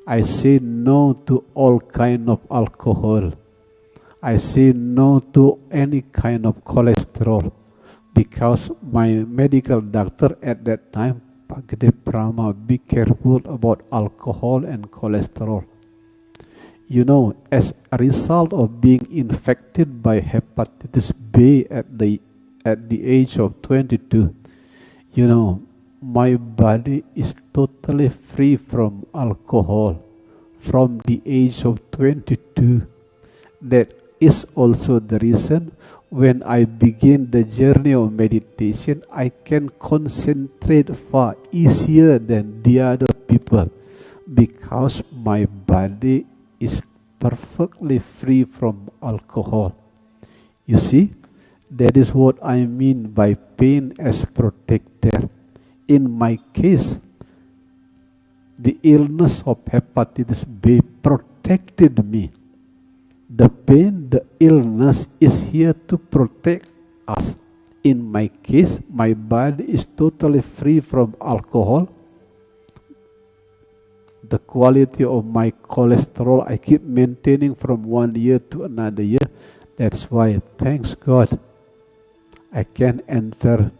I say no to all kind of alcohol. I say no to any kind of cholesterol. Because my medical doctor at that time, Pak Gede Prama, be careful about alcohol and cholesterol. You know, as a result of being infected by hepatitis B at the age of 22, you know, my body is totally free from alcohol from the age of 22. That is also the reason when I begin the journey of meditation, I can concentrate far easier than the other people because my body is perfectly free from alcohol. You see, that is what I mean by pain as protector. In my case, the illness of hepatitis B protected me. The pain, the illness is here to protect us. In my case, my body is totally free from alcohol. The quality of my cholesterol I keep maintaining from 1 year to another year. That's why, thanks God, I can enter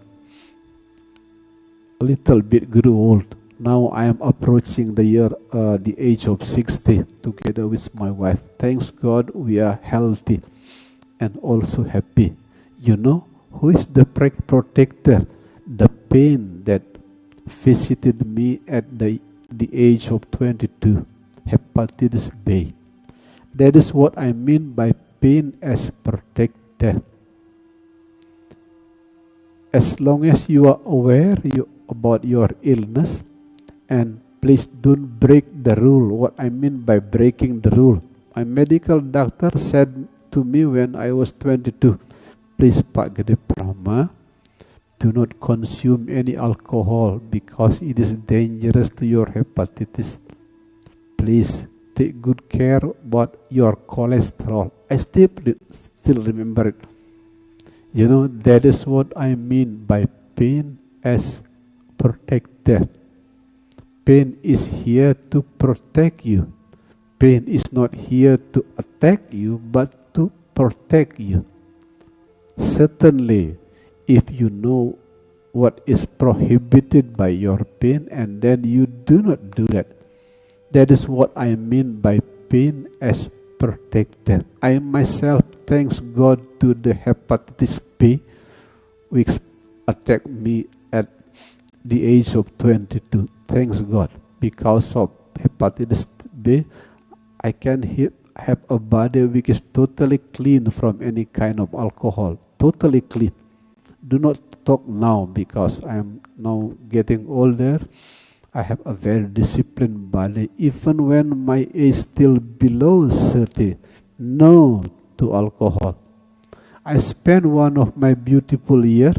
a little bit grew old. Now I am approaching the age of 60 together with my wife. Thanks God we are healthy and also happy. You know, who is the protector? The pain that visited me at the age of 22, hepatitis B. That is what I mean by pain as protector. As long as you are aware about your illness, and please don't break the rule. What I mean by breaking the rule, my medical doctor said to me when I was 22, please Pak Gede Prama, do not consume any alcohol because it is dangerous to your hepatitis. Please take good care about your cholesterol. I still remember it. You know, that is what I mean by pain as protector. Pain is here to protect you. Pain is not here to attack you, but to protect you. Certainly, if you know what is prohibited by your pain and then you do not do that, that is what I mean by pain as protector. I myself, thanks God to the hepatitis B, which attacked me at the age of 22. Thanks God. Because of hepatitis B, I can have a body which is totally clean from any kind of alcohol. Totally clean. Do not talk now because I am now getting older. I have a very disciplined body. Even when my age still below 30, no to alcohol. I spent one of my beautiful years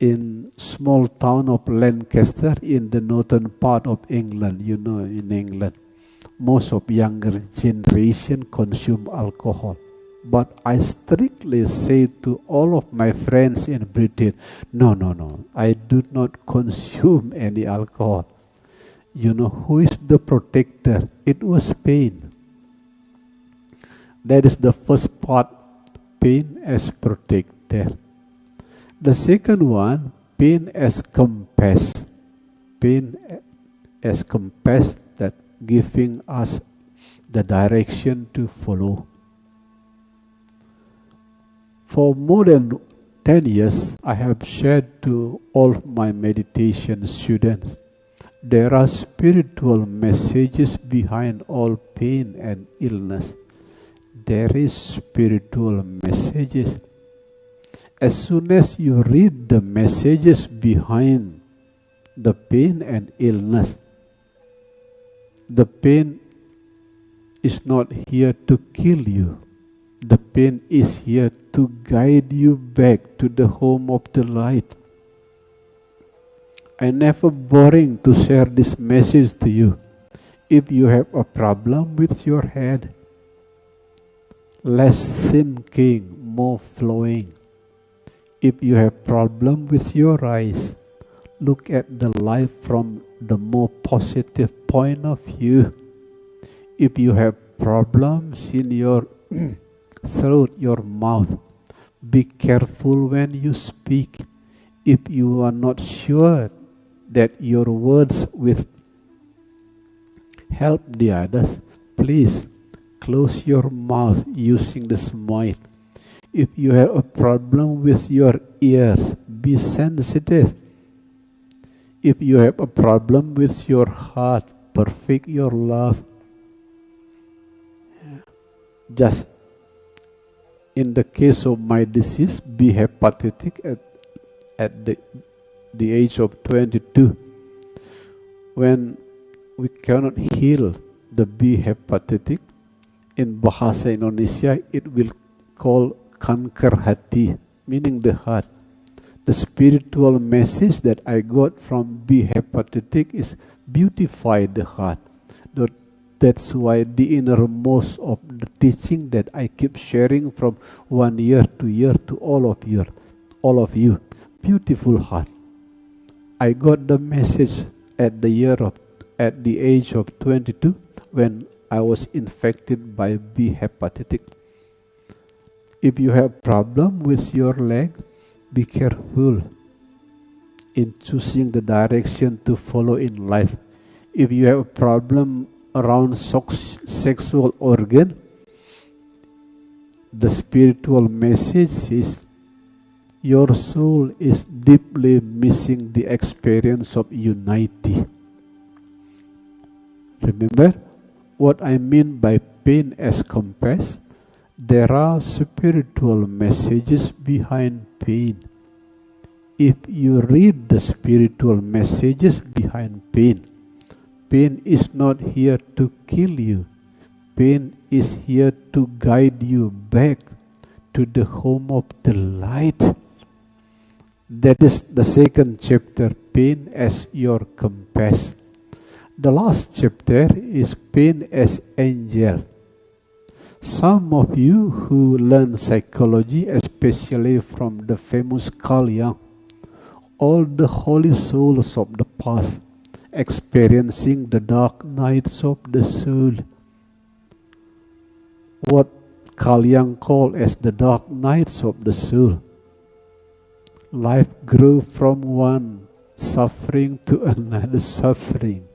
in small town of Lancaster in the northern part of England. You know, in England, most of younger generation consume alcohol. But I strictly say to all of my friends in Britain, no, I do not consume any alcohol. You know, who is the protector? It was pain. That is the first part, pain as protector. The second one, pain as compass. Pain as compass that giving us the direction to follow. For more than 10 years, I have shared to all my meditation students, there are spiritual messages behind all pain and illness. There is spiritual messages. As soon as you read the messages behind the pain and illness, the pain is not here to kill you. The pain is here to guide you back to the home of the light. I never boring to share this message to you. If you have a problem with your head, less thinking, more flowing. If you have problem with your eyes, look at the life from the more positive point of view. If you have problems in your throat, your mouth, be careful when you speak. If you are not sure that your words will help the others, please close your mouth using the smile. If you have a problem with your ears, be sensitive. If you have a problem with your heart, perfect your love. Just in the case of my disease, B hepatitis at the age of 22, when we cannot heal the B hepatitis, in Bahasa Indonesia it will call kanker hati, meaning the heart. The spiritual message that I got from B hepatitis is beautify the heart. That's why the innermost of the teaching that I keep sharing from 1 year to all of you, beautiful heart. I got the message at the age of 22 when I was infected by B hepatitis. If you have problem with your leg, be careful in choosing the direction to follow in life. If you have a problem around sexual organ, the spiritual message is your soul is deeply missing the experience of unity. Remember what I mean by pain as compass? There are spiritual messages behind pain. if you read the spiritual messages behind pain, pain is not here to kill you. Pain is here to guide you back to the home of the light. That is the second chapter, pain as your compass. The last chapter is pain as angel. Some of you who learn psychology, especially from the famous Carl Jung, all the holy souls of the past, experiencing the dark nights of the soul. What Carl Jung called as the dark nights of the soul. Life grew from one suffering to another suffering.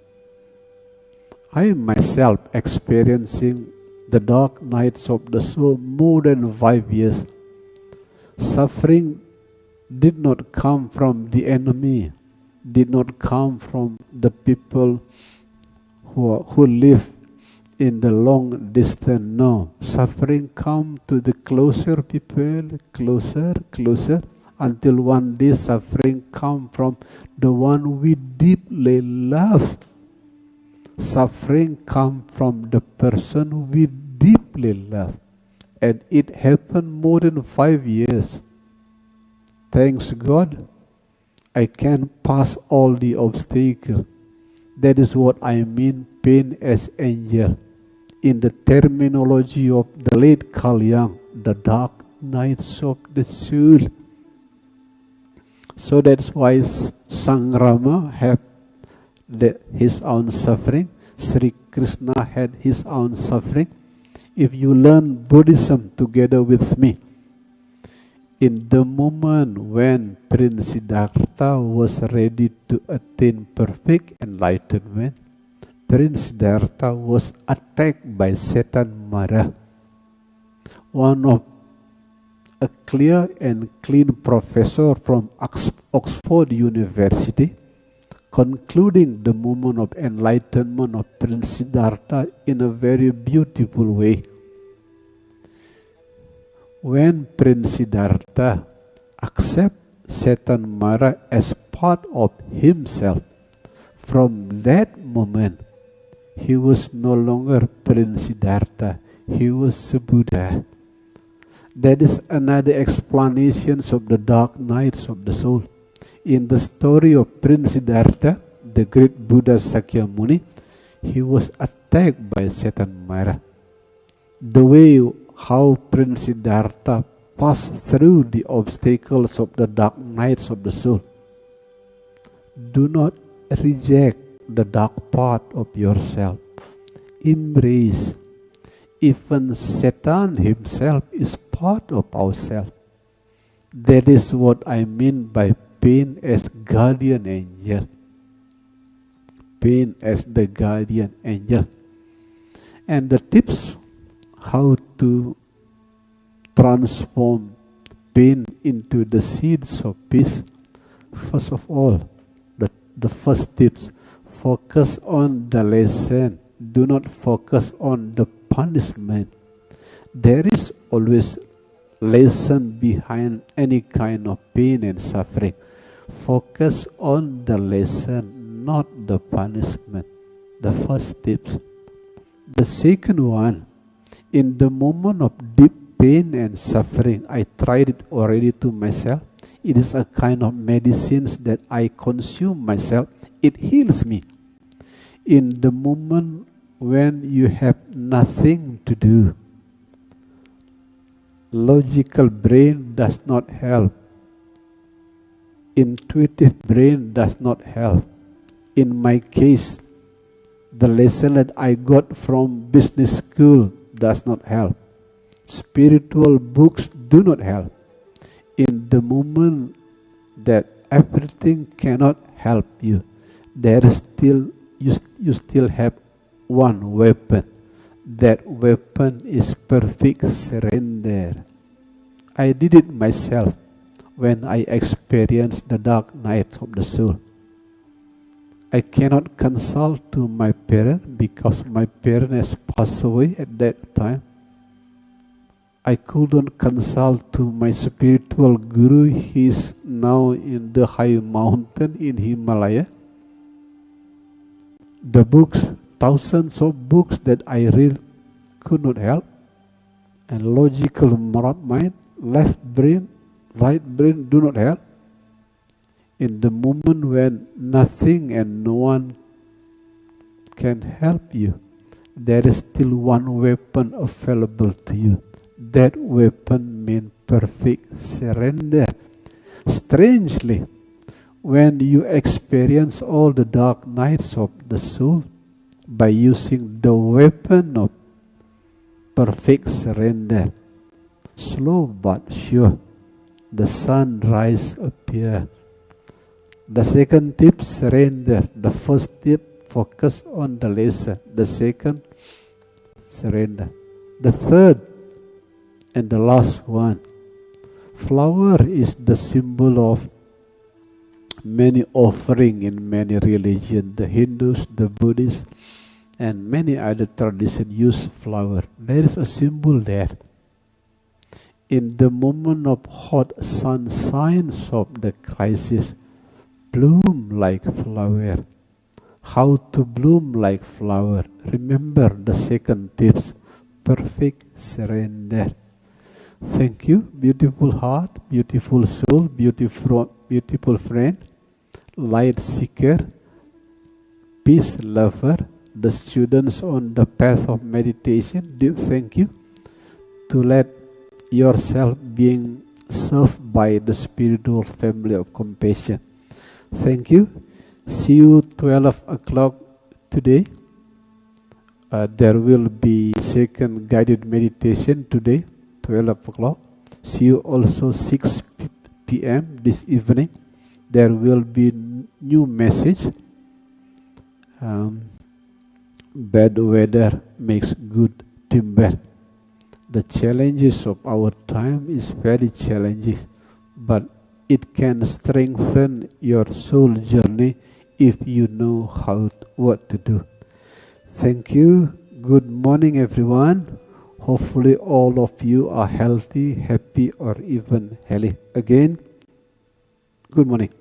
I myself experiencing the dark nights of the soul more than 5 years. Suffering did not come from the enemy, did not come from the people who live in the long distance. No, suffering come to the closer people, closer, until one day suffering come from the one we deeply love. Suffering come from the person we deeply love. And it happened more than 5 years. Thanks God, I can pass all the obstacles. That is what I mean, pain as angel. In the terminology of the late Carl Jung, the dark nights of the soul. So that's why Sangrama had his own suffering. Sri Krishna had his own suffering. If you learn Buddhism together with me, in the moment when Prince Siddhartha was ready to attain perfect enlightenment, Prince Siddhartha was attacked by Satan Mara, one of a clear and clean professor from Oxford University, concluding the moment of enlightenment of Prince Siddhartha in a very beautiful way. When Prince Siddhartha accepts Satan Mara as part of himself, from that moment, he was no longer Prince Siddhartha, he was a Buddha. That is another explanation of the dark nights of the soul. In the story of Prince Siddhartha, the great Buddha Sakyamuni, he was attacked by Satan Mara. The way how Prince Siddhartha passed through the obstacles of the dark nights of the soul. Do not reject the dark part of yourself. Embrace. Even Satan himself is part of ourselves. That is what I mean by pain as guardian angel. Pain as the guardian angel. And the tips how to transform pain into the seeds of peace. First of all, the first tips, focus on the lesson. Do not focus on the punishment. There is always lesson behind any kind of pain and suffering. Focus on the lesson, not the punishment. The first tip. The second one, in the moment of deep pain and suffering, I tried it already to myself. It is a kind of medicines that I consume myself. It heals me. In the moment when you have nothing to do, logical brain does not help. Intuitive brain does not help. In my case, the lesson that I got from business school does not help. Spiritual books do not help. In the moment that everything cannot help you, there is still you still have one weapon. That weapon is perfect surrender. I did it myself when I experienced the dark night of the soul. I cannot consult to my parents because my parents passed away at that time. I couldn't consult to my spiritual guru. He's now in the high mountain in Himalaya. The books, thousands of books that I read could not help. And logical mind, left brain, right brain do not help. In the moment when nothing and no one can help you, there is still one weapon available to you. That weapon means perfect surrender. Strangely, when you experience all the dark nights of the soul by using the weapon of perfect surrender, slow but sure, the sunrise appears. The second tip, surrender. The first tip, focus on the lesson. The second, surrender. The third and the last one, flower is the symbol of many offering in many religions. The Hindus, the Buddhists, and many other traditions use flower. There is a symbol there. In the moment of hot sunshine of the crisis, bloom like flower. How to bloom like flower? Remember the second tips, perfect surrender. Thank you, beautiful heart, beautiful soul, beautiful friend, light seeker, peace lover, the students on the path of meditation. Thank you to let yourself being served by the spiritual family of compassion. Thank you. See you 12 o'clock today. There will be second guided meditation today, 12 o'clock. See you also 6 p.m. this evening. There will be new message. Bad weather makes good timber. The challenges of our time is very challenging, but it can strengthen your soul journey if you know what to do. Thank you. Good morning, everyone. Hopefully all of you are healthy, happy, or even healthy. Again, good morning.